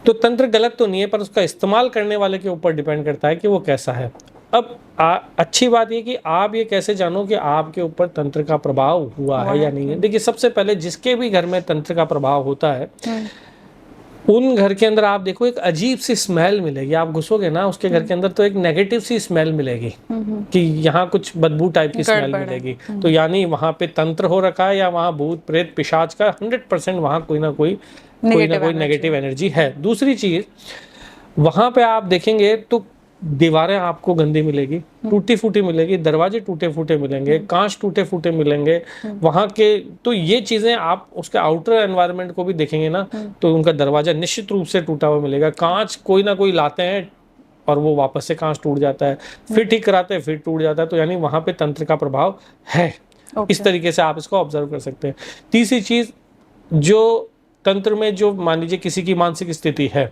तो तंत्र गलत तो नहीं है, पर उसका इस्तेमाल करने वाले के ऊपर डिपेंड करता है कि वो कैसा है। अब अच्छी बात ये कि आप ये कैसे जानो कि आपके ऊपर तंत्र का प्रभाव हुआ है या नहीं है। देखिए, सबसे पहले जिसके भी घर में तंत्र का प्रभाव होता है उन घर के अंदर आप देखो एक अजीब सी स्मेल मिलेगी। आप घुसोगे ना उसके घर के अंदर तो एक नेगेटिव सी स्मेल मिलेगी कि यहाँ कुछ बदबू टाइप की स्मेल मिलेगी। तो यानी वहाँ पे तंत्र हो रखा है या वहाँ भूत प्रेत पिशाच का 100% वहाँ कोई ना कोई नेगेटिव एनर्जी है। दूसरी चीज, वहां पे आप देखेंगे तो दीवारें आपको गंदी मिलेगी, टूटी फूटी मिलेगी, दरवाजे टूटे फूटे मिलेंगे, कांच टूटे फूटे मिलेंगे वहां के। तो ये चीजें आप उसके आउटर एनवायरनमेंट को भी देखेंगे ना तो उनका दरवाजा निश्चित रूप से टूटा हुआ मिलेगा। कांच कोई ना कोई लाते हैं और वो वापस से कांच टूट जाता है, फिर ठीक कराते हैं फिर टूट जाता है। तो यानी वहां पे तंत्र का प्रभाव है। इस तरीके से आप इसको ऑब्जर्व कर सकते हैं। तीसरी चीज, जो तंत्र में जो मान लीजिए किसी की मानसिक स्थिति है,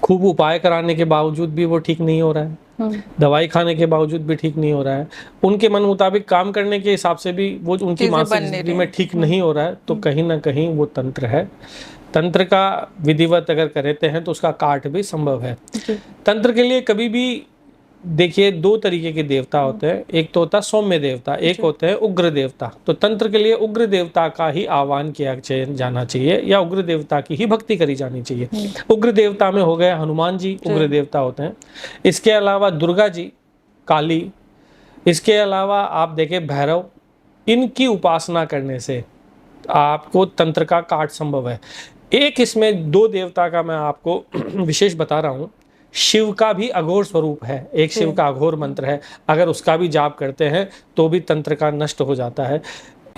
खूब उपाय कराने के बावजूद भी वो ठीक नहीं हो रहा है, दवाई खाने के बावजूद भी ठीक नहीं हो रहा है, उनके मन मुताबिक काम करने के हिसाब से भी वो उनकी मानसिक स्थिति में ठीक नहीं हो रहा है, तो कहीं ना कहीं वो तंत्र है। तंत्र का विधिवत अगर करते हैं तो उसका काट भी संभव है। तंत्र के लिए कभी भी देखिए दो तरीके के देवता होते हैं। एक तो होता है सौम्य देवता, एक होते हैं उग्र देवता। तो तंत्र के लिए उग्र देवता का ही आह्वान किया जाना चाहिए या उग्र देवता की ही भक्ति करी जानी चाहिए। उग्र देवता में हो गए हनुमान जी, उग्र देवता होते हैं। इसके अलावा दुर्गा जी, काली, इसके अलावा आप देखें भैरव, इनकी उपासना करने से आपको तंत्र का काट संभव है। एक इसमें दो देवता का मैं आपको विशेष बता रहा हूँ। शिव का भी अघोर स्वरूप है, एक शिव का अघोर मंत्र है, अगर उसका भी जाप करते हैं तो भी तंत्र का नष्ट हो जाता है।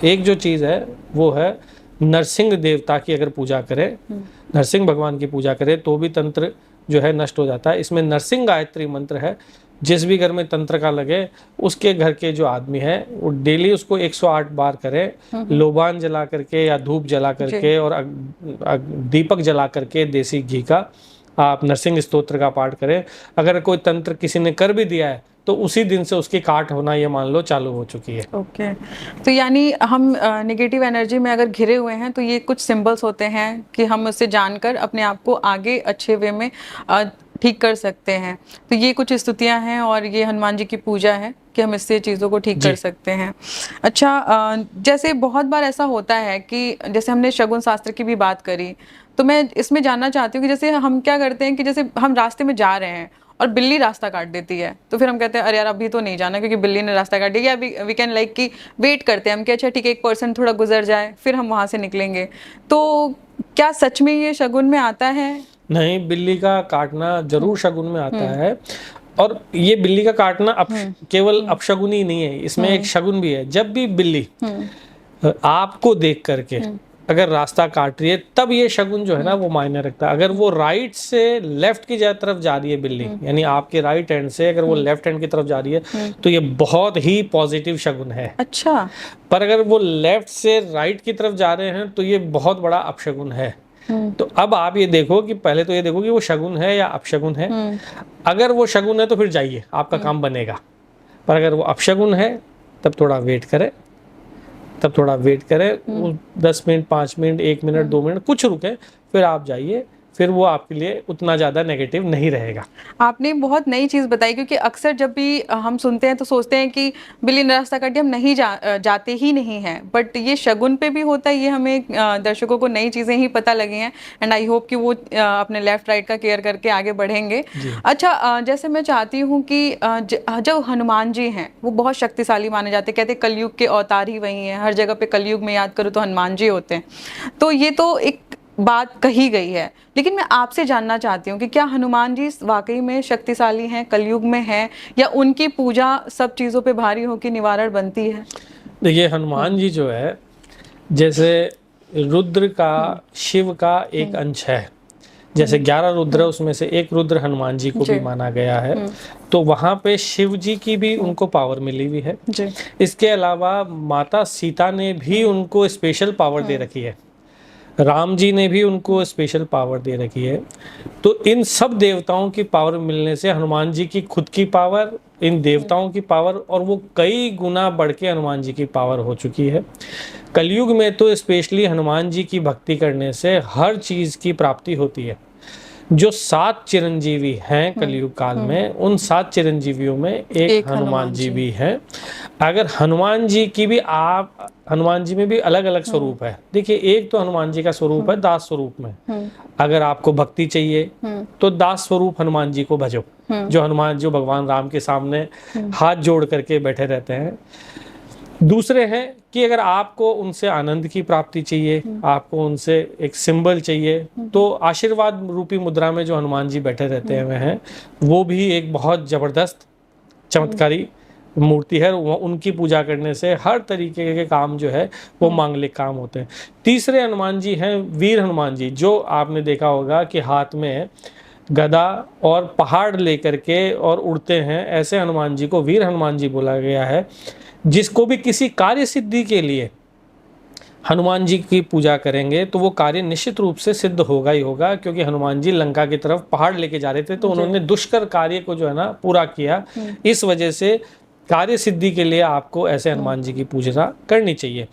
एक जो चीज़ है वो है नरसिंह देवता की अगर पूजा करें, नरसिंह भगवान की पूजा करें तो भी तंत्र जो है नष्ट हो जाता है। इसमें नरसिंह गायत्री मंत्र है। जिस भी घर में तंत्र का लगे उसके घर के जो आदमी है वो डेली उसको 108 बार करे, लोबान जला करके या धूप जला करके और दीपक जला करके देसी घी का आप नरसिंह स्तोत्र का पाठ करें। अगर कोई तंत्र किसी ने कर भी दिया है तो उसी दिन से उसकी काट होना ये मान लो चालू हो चुकी है। ओके। तो यानी हम नेगेटिव एनर्जी में अगर घिरे हुए हैं तो ये कुछ सिंबल्स होते हैं कि हम उससे जानकर अपने आप को आगे अच्छे वे में ठीक कर सकते हैं। तो ये कुछ स्तुतियां हैं और ये हनुमान जी की पूजा है कि हम इससे चीज़ों को ठीक कर सकते हैं। अच्छा, जैसे बहुत बार ऐसा होता है कि जैसे हमने शगुन शास्त्र की भी बात करी, तो मैं इसमें जानना चाहती हूँ कि जैसे हम क्या करते हैं कि जैसे हम रास्ते में जा रहे हैं और बिल्ली रास्ता काट देती है, तो फिर हम कहते हैं अरे यार अभी तो नहीं जाना क्योंकि बिल्ली ने रास्ता काट दिया, या वी कैन लाइक कि वेट करते हैं हम कि अच्छा ठीक है एक पर्सन थोड़ा गुजर जाए फिर हम वहाँ से निकलेंगे। तो क्या सच में ये शगुन में आता है? नहीं, बिल्ली का काटना जरूर शगुन में आता है। और ये बिल्ली का काटना केवल अपशगुन ही नहीं है, इसमें एक शगुन भी है। जब भी बिल्ली आपको देख करके अगर रास्ता काट रही है, तब ये शगुन जो है ना वो मायने रखता है। अगर वो राइट से लेफ्ट की तरफ जा रही है बिल्ली, यानी आपके राइट हैंड से अगर वो लेफ्ट हैंड की तरफ जा रही है, तो ये बहुत ही पॉजिटिव शगुन है। अच्छा। पर अगर वो लेफ्ट से राइट की तरफ जा रहे हैं तो ये बहुत बड़ा अपशगुन है। तो अब आप ये देखो कि पहले तो ये देखो कि वो शगुन है या अपशगुन है। अगर वो शगुन है तो फिर जाइए, आपका काम बनेगा। पर अगर वो अपशगुन है तब थोड़ा वेट करें, 10 मिनट, 5 मिनट, 1 मिनट, 2 मिनट कुछ रुके, फिर आप जाइए। फिर वो आपके लिए उतना ज़्यादा नेगेटिव नहीं रहेगा। आपने बहुत नई चीज़ बताई, क्योंकि अक्सर जब भी हम सुनते हैं तो सोचते हैं कि बिल्ली ने रास्ता काट दिया, हम नहीं जाते ही नहीं हैं। बट ये शगुन पे भी होता है, ये हमें दर्शकों को नई चीज़ें ही पता लगी हैं। एंड आई होप कि वो अपने लेफ्ट राइट का केयर करके आगे बढ़ेंगे। अच्छा, जैसे मैं चाहती हूँ कि जो हनुमान जी हैं वो बहुत शक्तिशाली माने जाते हैं। कहते हैं कलयुग के अवतार ही वही हैं, हर जगह पे कलयुग में याद करो तो हनुमान जी होते हैं। तो ये तो एक बात कही गई है, लेकिन मैं आपसे जानना चाहती हूँ कि क्या हनुमान जी वाकई में शक्तिशाली हैं, कलयुग में हैं, या उनकी पूजा सब चीज़ों पे भारी हो के निवारण बनती है? देखिए, हनुमान जी जो है जैसे रुद्र का, शिव का एक अंश है। जैसे 11 रुद्र, उसमें से एक रुद्र हनुमान जी को भी माना गया है। तो वहाँ पे शिव जी की भी उनको पावर मिली हुई है। इसके अलावा माता सीता ने भी उनको स्पेशल पावर दे रखी है, राम जी ने भी उनको स्पेशल पावर दे रखी है। तो इन सब देवताओं की पावर मिलने से हनुमान जी की खुद की पावर, इन देवताओं की पावर, और वो कई गुना बढ़ के हनुमान जी की पावर हो चुकी है। कलयुग में तो स्पेशली हनुमान जी की भक्ति करने से हर चीज़ की प्राप्ति होती है। जो 7 चिरंजीवी हैं कलयुग काल में, उन 7 चिरंजीवियों में एक हनुमान जी भी हैं। अगर हनुमान जी की भी हनुमान जी में भी अलग अलग स्वरूप है। देखिए, एक तो हनुमान जी का स्वरूप है दास स्वरूप में। अगर आपको भक्ति चाहिए तो दास स्वरूप हनुमान जी को भजो, जो भगवान राम के सामने हाथ जोड़ करके बैठे रहते हैं। दूसरे हैं कि अगर आपको उनसे आनंद की प्राप्ति चाहिए, आपको उनसे एक सिंबल चाहिए, तो आशीर्वाद रूपी मुद्रा में जो हनुमान जी बैठे रहते हैं वो भी एक बहुत जबरदस्त चमत्कारी मूर्ति है। उनकी पूजा करने से हर तरीके के काम जो है वो मांगलिक काम होते हैं। तीसरे हनुमान जी हैं वीर हनुमान जी, जो आपने देखा होगा कि हाथ में गदा और पहाड़ लेकर के और उड़ते हैं। ऐसे हनुमान जी को वीर हनुमान जी बोला गया है। जिसको भी किसी कार्य सिद्धि के लिए हनुमान जी की पूजा करेंगे तो वो कार्य निश्चित रूप से सिद्ध होगा ही होगा, क्योंकि हनुमान जी लंका की तरफ पहाड़ लेके जा रहे थे तो उन्होंने दुष्कर कार्य को जो है ना पूरा किया। इस वजह से कार्य सिद्धि के लिए आपको ऐसे हनुमान जी की पूजा करनी चाहिए।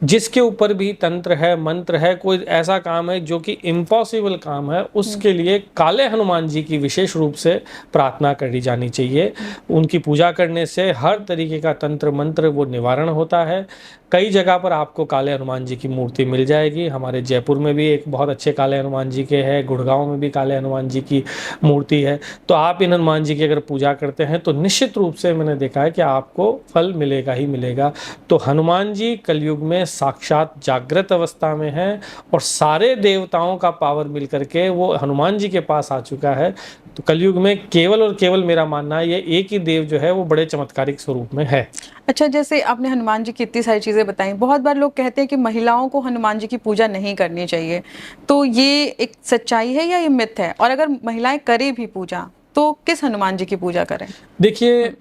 जिसके ऊपर भी तंत्र है, मंत्र है, कोई ऐसा काम है जो कि इम्पॉसिबल काम है, उसके लिए काले हनुमान जी की विशेष रूप से प्रार्थना करी जानी चाहिए। उनकी पूजा करने से हर तरीके का तंत्र मंत्र वो निवारण होता है। कई जगह पर आपको काले हनुमान जी की मूर्ति मिल जाएगी। हमारे जयपुर में भी एक बहुत अच्छे काले हनुमान जी के हैं, गुड़गांव में भी काले हनुमान जी की मूर्ति है। तो आप इन हनुमान जी की अगर पूजा करते हैं तो निश्चित रूप से मैंने देखा है कि आपको फल मिलेगा ही मिलेगा। तो हनुमान जी कलयुग में साक्षात जागृत अवस्था में हैं और सारे देवताओं का पावर मिल करके वो हनुमान जी के पास आ चुका है। तो कलयुग में केवल और केवल मेरा मानना है ये एक ही देव जो है वो बड़े चमत्कारिक स्वरूप में है। अच्छा, जैसे आपने हनुमान जी की इतनी सारी चीज़ें बताई, बहुत बार लोग कहते हैं कि महिलाओं को हनुमान जी की पूजा नहीं करनी चाहिए, तो ये एक सच्चाई है या ये मिथ है? और अगर महिलाएं करें भी पूजा तो किस हनुमान जी की पूजा करें? देखिए,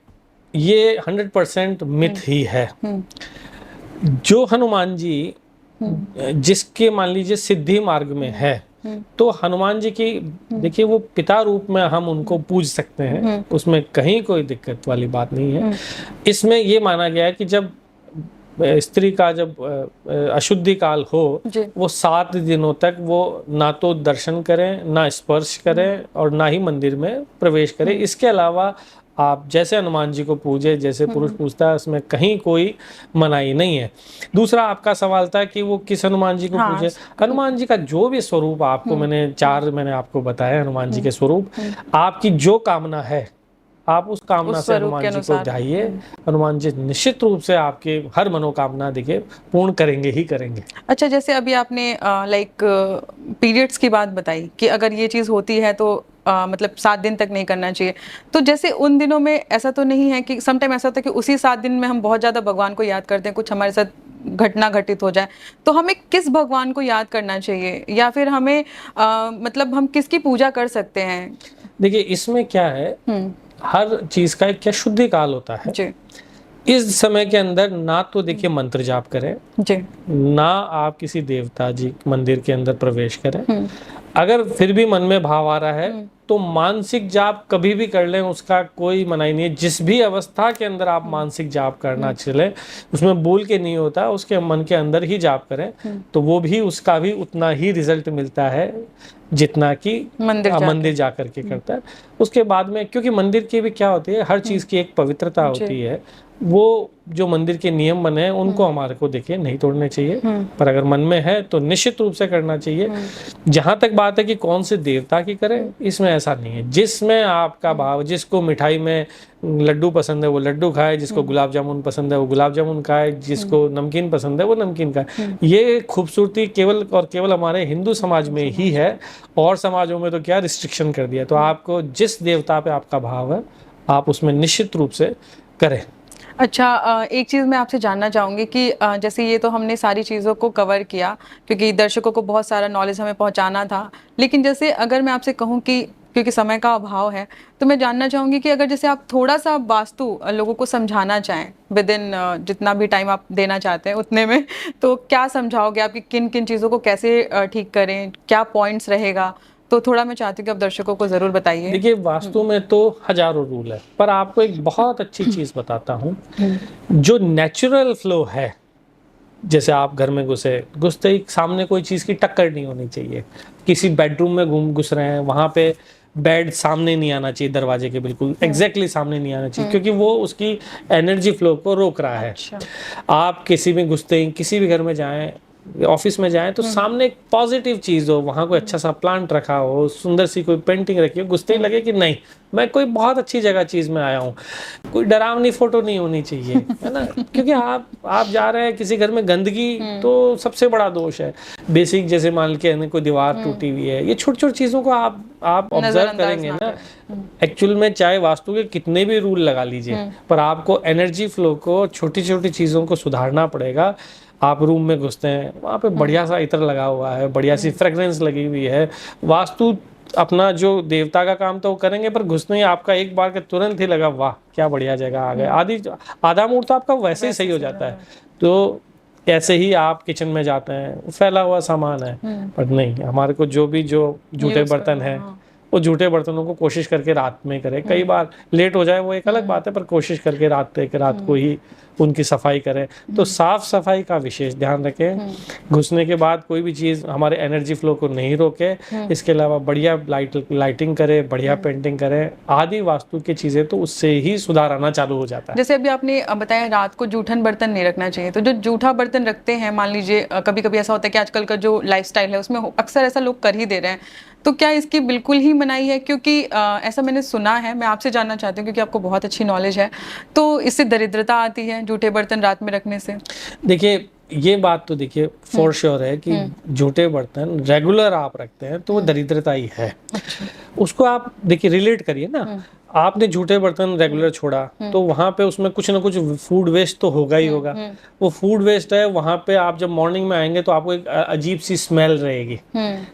ये 100% मिथ ही है। जो हनुमान जी जिसके मान लीजिए सिद्धि मार्ग में है, तो हनुमान जी की देखिए वो पिता रूप में हम उनको पूज सकते हैं, उसमें कहीं कोई दिक्कत वाली बात नहीं है। इसमें ये माना गया है कि जब स्त्री का जब अशुद्धि काल हो जी। वो 7 दिनों तक वो ना तो दर्शन करें, ना स्पर्श करें और ना ही मंदिर में प्रवेश करें। इसके अलावा आप जैसे हनुमान जी को पूजे, जैसे पुरुष पूजता है, उसमें कहीं कोई मनाही नहीं है। दूसरा आपका सवाल था कि वो किस हनुमान जी को हाँ, पूजे। हनुमान जी का जो भी स्वरूप आपको मैंने आपको बताया हनुमान जी के स्वरूप, आपकी जो कामना है आप उस कामना उस से स्वरूप के हनुमान जी को अनुसार। ध्याइए। हनुमान जी निश्चित रूप से आपके हर मनोकामना देखिए पूर्ण करेंगे ही करेंगे। अच्छा, जैसे अभी आपने लाइक पीरियड्स की बात बताई कि अगर ये चीज़ होती है तो मतलब 7 दिन तक नहीं करना चाहिए। तो जैसे उन दिनों में ऐसा तो नहीं है कि सम टाइम ऐसा होता है कि उसी 7 दिन में हम बहुत ज़्यादा भगवान को याद करते हैं, कुछ हमारे साथ घटना घटित हो जाए, तो हमें किस भगवान को याद करना चाहिए, या फिर हमें मतलब हम किसकी पूजा कर सकते हैं? देखिए इसमें क्या है, हर चीज का एक क्या शुद्धि काल होता है। जी इस समय के अंदर ना तो देखिए मंत्र जाप करें, जी। ना आप किसी देवता जी मंदिर के अंदर प्रवेश करें। अगर फिर भी मन में भाव आ रहा है तो मानसिक जाप कभी भी कर लें, उसका कोई मनाही नहीं है। जिस भी अवस्था के अंदर आप मानसिक जाप करना चले, उसमें बोल के नहीं होता, उसके मन के अंदर ही जाप करें तो वो भी उसका भी उतना ही रिजल्ट मिलता है जितना कि मंदिर जा करके करता है। उसके बाद में क्योंकि मंदिर की भी क्या होती है, हर चीज की एक पवित्रता होती है। वो जो मंदिर के नियम बने हैं उनको हमारे को देखिए नहीं तोड़ने चाहिए, पर अगर मन में है तो निश्चित रूप से करना चाहिए। जहां तक बात है कि कौन से देवता की करें, इसमें ऐसा नहीं है। जिसमें आपका भाव, जिसको मिठाई में लड्डू पसंद है वो लड्डू खाए, जिसको गुलाब जामुन पसंद है वो गुलाब जामुन खाए, जिसको नमकीन पसंद है वो नमकीन खाए। ये खूबसूरती केवल और केवल हमारे हिंदू समाज में ही है, और समाजों में तो क्या रिस्ट्रिक्शन कर दिया। तो आपको जिस देवता पे आपका भाव है आप उसमें निश्चित रूप से करें। अच्छा, एक चीज़ मैं आपसे जानना चाहूँगी कि जैसे ये तो हमने सारी चीज़ों को कवर किया क्योंकि दर्शकों को बहुत सारा नॉलेज हमें पहुँचाना था, लेकिन जैसे अगर मैं आपसे कहूँ कि क्योंकि समय का अभाव है, तो मैं जानना चाहूँगी कि अगर जैसे आप थोड़ा सा वास्तु लोगों को समझाना चाहें विद इन जितना भी टाइम आप देना चाहते हैं उतने में, तो क्या समझाओगे आप कि किन किन चीज़ों को कैसे ठीक करें, क्या पॉइंट्स रहेगा? तो थोड़ा मैं चाहती हूँ कि आप दर्शकों को ज़रूर बताइए। देखिए वास्तु में तो हजारों रूल है, पर आपको एक बहुत अच्छी चीज बताता हूँ। जो नेचुरल फ्लो है, जैसे आप घर में घुसते ही सामने कोई चीज की टक्कर नहीं होनी चाहिए। किसी बेडरूम में घुस रहे हैं, वहां पे बेड सामने नहीं आना चाहिए, दरवाजे के बिल्कुल एग्जैक्टली सामने नहीं आना चाहिए, क्योंकि वो उसकी एनर्जी फ्लो को रोक रहा है। अच्छा। आप किसी में घुसते ही किसी भी घर में जाएं, ऑफिस में जाएं, तो सामने एक पॉजिटिव चीज हो, वहां कोई अच्छा सा प्लांट रखा हो, सुंदर सी कोई पेंटिंग रखी हो, घुसते ही लगे कि नहीं मैं कोई बहुत अच्छी जगह चीज में आया हूँ। कोई डरावनी फोटो नहीं होनी चाहिए, है ना, क्योंकि आप जा रहे हैं किसी घर में, गंदगी तो सबसे बड़ा दोष है। बेसिक जैसे मान के कोई दीवार टूटी हुई है, ये छोटी छोटी चीजों को आप ऑब्जर्व करेंगे ना। एक्चुअल में चाहे वास्तु के कितने भी रूल लगा लीजिए, पर आपको एनर्जी फ्लो को, छोटी छोटी चीजों को सुधारना पड़ेगा। आप रूम में घुसते हैं, वहाँ पे बढ़िया सा इत्र लगा हुआ है, बढ़िया सी फ्रेग्रेंस लगी हुई है। वास्तु अपना जो देवता का काम तो वो करेंगे, पर घुसने ही आपका एक बार के तुरंत ही लगा वाह क्या बढ़िया जगह आ गए, आधा मूड तो आपका वैसे ही सही हो जाता है। तो ऐसे ही आप किचन में जाते हैं, फैला हुआ सामान है, पर नहीं, हमारे को जो जूठे बर्तन है वो जूठे बर्तनों को कोशिश करके रात में करें। कई बार लेट हो जाए वो एक अलग बात है, पर कोशिश करके रात को ही उनकी सफाई करें। तो साफ सफाई का विशेष ध्यान रखें। घुसने के बाद कोई भी चीज़ हमारे एनर्जी फ्लो को नहीं रोके। इसके अलावा बढ़िया लाइटिंग करें, बढ़िया पेंटिंग करें, आदि वास्तु की चीज़ें, तो उससे ही सुधार आना चालू हो जाता है। जैसे अभी आपने बताया रात को जूठन बर्तन नहीं रखना चाहिए, तो जो जूठा बर्तन रखते हैं, मान लीजिए कभी कभी ऐसा होता है कि आजकल का जो लाइफस्टाइल है उसमें अक्सर ऐसा लोग कर ही दे रहे हैं, तो क्या इसकी बिल्कुल ही मनाही है? क्योंकि ऐसा मैंने सुना है, मैं आपसे जानना चाहती हूँ क्योंकि आपको बहुत अच्छी नॉलेज है, तो इससे दरिद्रता आती है जूठे बर्तन रात में रखने से? देखिए ये बात तो देखिए फॉर श्योर है कि जूठे बर्तन रेगुलर आप रखते हैं तो वो दरिद्रता ही है। उसको आप देखिए रिलेट करिए ना, आपने जूठे बर्तन रेगुलर छोड़ा तो वहां पे उसमें कुछ ना कुछ फूड वेस्ट तो होगा ही होगा। वो फूड वेस्ट है, वहां पे आप जब मॉर्निंग में आएंगे तो आपको एक अजीब सी स्मेल रहेगी,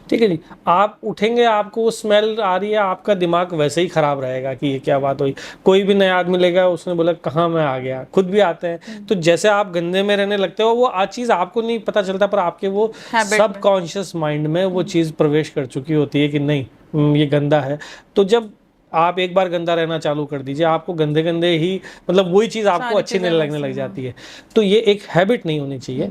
ठीक है जी। आप उठेंगे, आपको वो स्मेल आ रही है, आपका दिमाग वैसे ही खराब रहेगा कि ये क्या बात हुई। कोई भी नया आदमी लेगा, उसने बोला कहाँ मैं आ गया, खुद भी आते हैं। तो जैसे आप गंदे में रहने लगते हो, वो आज चीज आपको नहीं पता चलता, पर आपके वो सबकॉन्शियस माइंड में वो चीज प्रवेश कर चुकी होती है कि नहीं ये गंदा है। तो जब आप एक बार गंदा रहना चालू कर दीजिए, आपको गंदे गंदे ही मतलब वही चीज़ आपको अच्छी नहीं लगने लग जाती है। तो ये एक हैबिट नहीं होनी चाहिए।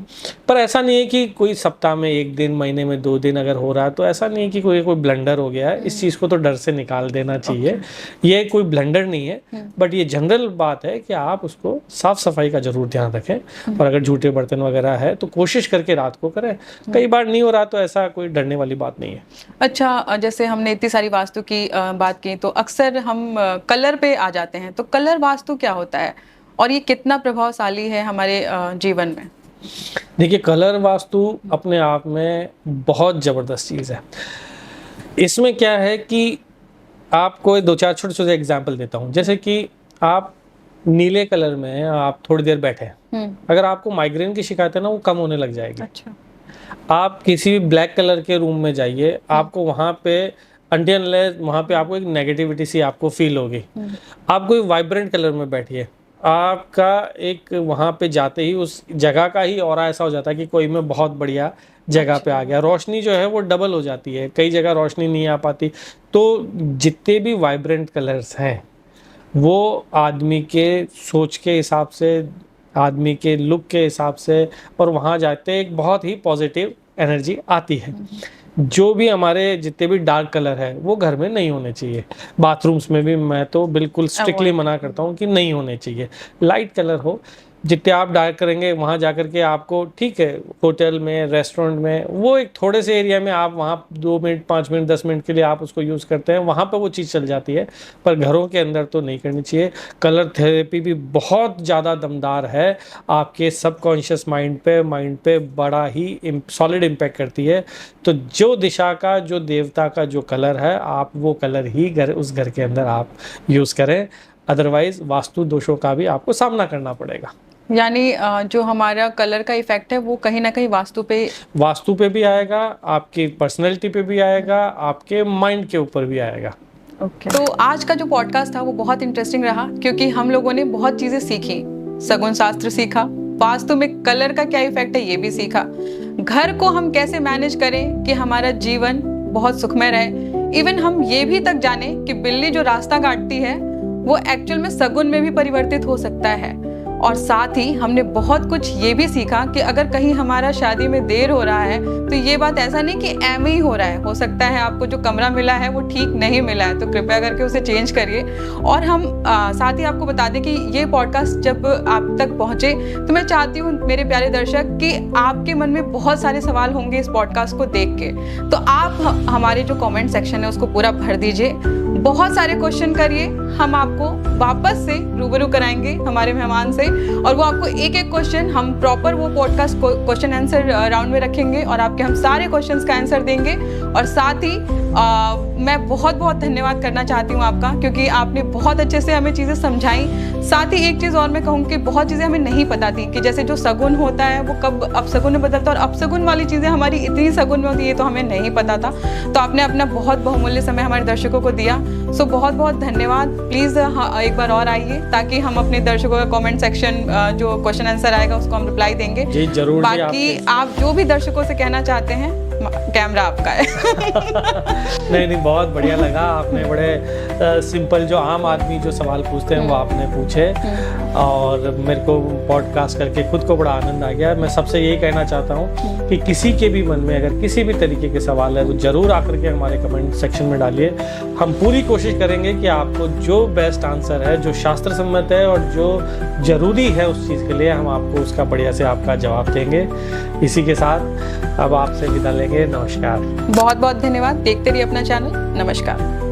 पर ऐसा नहीं है कि कोई सप्ताह में 1 दिन, महीने में 2 दिन अगर हो रहा है तो ऐसा नहीं है कि कोई ब्लंडर हो गया है। इस चीज़ को तो डर से निकाल देना चाहिए। ये कोई ब्लंडर नहीं है, बट ये जनरल बात है कि आप उसको साफ सफाई का जरूर ध्यान रखें। और अगर जूठे बर्तन वगैरह है तो कोशिश करके रात को करें। कई बार नहीं हो रहा तो ऐसा कोई डरने वाली बात नहीं है। अच्छा, जैसे हमने इतनी सारी वास्तु की बात की, तो अक्सर हम कलर पे आ जाते हैं। तो कलर वास्तु क्या होता है और ये कितना प्रभावशाली है हमारे जीवन में? देखिए, कलर वास्तु अपने आप में बहुत ज़बरदस्त चीज़ है। इसमें क्या है कि आपको 2-4 छोटे-छोटे एग्जाम्पल देता हूँ। जैसे कि आप नीले कलर में आप थोड़ी देर बैठे हैं, अगर आपको माइग्रेन की शिकायत है ना, वो कम होने लग जाएगी। अच्छा। आप किसी भी ब्लैक कलर के रूम में जाइए, आपको वहाँ पे वहाँ पे आपको एक नेगेटिविटी सी आपको फील होगी। आप कोई वाइब्रेंट कलर में बैठिए, आपका एक वहाँ पे जाते ही उस जगह का ही ऑरा ऐसा हो जाता है कि कोई मैं बहुत बढ़िया जगह पे आ गया। रोशनी जो है वो डबल हो जाती है, कई जगह रोशनी नहीं आ पाती। तो जितने भी वाइब्रेंट कलर्स हैं वो आदमी के सोच के हिसाब से, आदमी के लुक के हिसाब से, और वहाँ जाते एक बहुत ही पॉजिटिव एनर्जी आती है। जो भी हमारे जितने भी डार्क कलर है वो घर में नहीं होने चाहिए। बाथरूम्स में भी मैं तो बिल्कुल स्ट्रिक्टली मना करता हूँ कि नहीं होने चाहिए। लाइट कलर हो, जितने आप डार्क करेंगे वहाँ जाकर के आपको, ठीक है, होटल में, रेस्टोरेंट में, वो एक थोड़े से एरिया में आप वहाँ 2 मिनट, 5 मिनट, 10 मिनट के लिए आप उसको यूज़ करते हैं, वहाँ पर वो चीज़ चल जाती है। पर घरों के अंदर तो नहीं करनी चाहिए। कलर थेरेपी भी बहुत ज़्यादा दमदार है, आपके सबकॉन्शियस माइंड पे बड़ा ही सॉलिड इम्पैक्ट करती है। तो जो दिशा का, जो देवता का जो कलर है, आप वो कलर ही उस घर के अंदर आप यूज़ करें। अदरवाइज वास्तु दोषों का भी आपको सामना करना पड़ेगा। यानी जो हमारा कलर का इफेक्ट है वो कहीं ना कहीं वास्तु पे भी आएगा, आपकी पर्सनैलिटी पे भी आएगा, आपके माइंड के ऊपर भी आएगा। तो आज का जो पॉडकास्ट था वो बहुत इंटरेस्टिंग रहा, क्योंकि हम लोगों ने बहुत चीजें सीखी। सगुन शास्त्र सीखा, वास्तु में कलर का क्या इफेक्ट है ये भी सीखा, घर को हम कैसे मैनेज करें कि हमारा जीवन बहुत सुखमय रहे। इवन हम ये भी तक जाने कि बिल्ली जो रास्ता काटती है वो एक्चुअल में सगुन में भी परिवर्तित हो सकता है। और साथ ही हमने बहुत कुछ ये भी सीखा कि अगर कहीं हमारा शादी में देर हो रहा है तो ये बात ऐसा नहीं कि एम ही हो रहा है, हो सकता है आपको जो कमरा मिला है वो ठीक नहीं मिला है, तो कृपया करके उसे चेंज करिए। और हम साथ ही आपको बता दें कि ये पॉडकास्ट जब आप तक पहुँचे तो मैं चाहती हूँ मेरे प्यारे दर्शक कि आपके मन में बहुत सारे सवाल होंगे इस पॉडकास्ट को देख के, तो आप हमारे जो कॉमेंट सेक्शन है उसको पूरा भर दीजिए, बहुत सारे क्वेश्चन करिए। हम आपको वापस से रूबरू कराएंगे हमारे मेहमान से, और वो आपको एक एक क्वेश्चन हम प्रॉपर वो पॉडकास्ट क्वेश्चन आंसर राउंड में रखेंगे और आपके हम सारे क्वेश्चंस का आंसर देंगे। और साथ ही मैं बहुत बहुत धन्यवाद करना चाहती हूँ आपका, क्योंकि आपने बहुत अच्छे से हमें चीज़ें समझाई। साथ ही एक चीज़ और मैं कहूँ कि बहुत चीज़ें हमें नहीं पता थी कि जैसे जो सगुन होता है वो कब अपसगुन में बदलता है, और अपसगुन वाली चीज़ें हमारी इतनी सगुन में होती है, ये तो हमें नहीं पता था। तो आपने अपना बहुत बहुमूल्य समय हमारे दर्शकों को दिया, सो बहुत बहुत धन्यवाद। प्लीज़ एक बार और आइए ताकि हम अपने दर्शकों का कमेंट सेक्शन जो क्वेश्चन आंसर आएगा उसको हम रिप्लाई देंगे। जी जरूर। बाकी आप जो भी दर्शकों से कहना चाहते हैं, कैमरा आपका है। नहीं, बहुत बढ़िया लगा। आपने बड़े सिंपल जो आम आदमी जो सवाल पूछते हैं वो आपने पूछे, और मेरे को पॉडकास्ट करके खुद को बड़ा आनंद आ गया। मैं सबसे यही कहना चाहता हूँ कि किसी के भी मन में अगर किसी भी तरीके के सवाल है तो ज़रूर आकर के हमारे कमेंट सेक्शन में डालिए। हम पूरी कोशिश करेंगे कि आपको जो बेस्ट आंसर है, जो शास्त्र सम्मत है और जो ज़रूरी है उस चीज़ के लिए, हम आपको उसका बढ़िया से आपका जवाब देंगे। इसी के साथ अब आपसे विदा लेंगे। नमस्कार। बहुत बहुत धन्यवाद। देखते रहिए अपना चैनल। नमस्कार।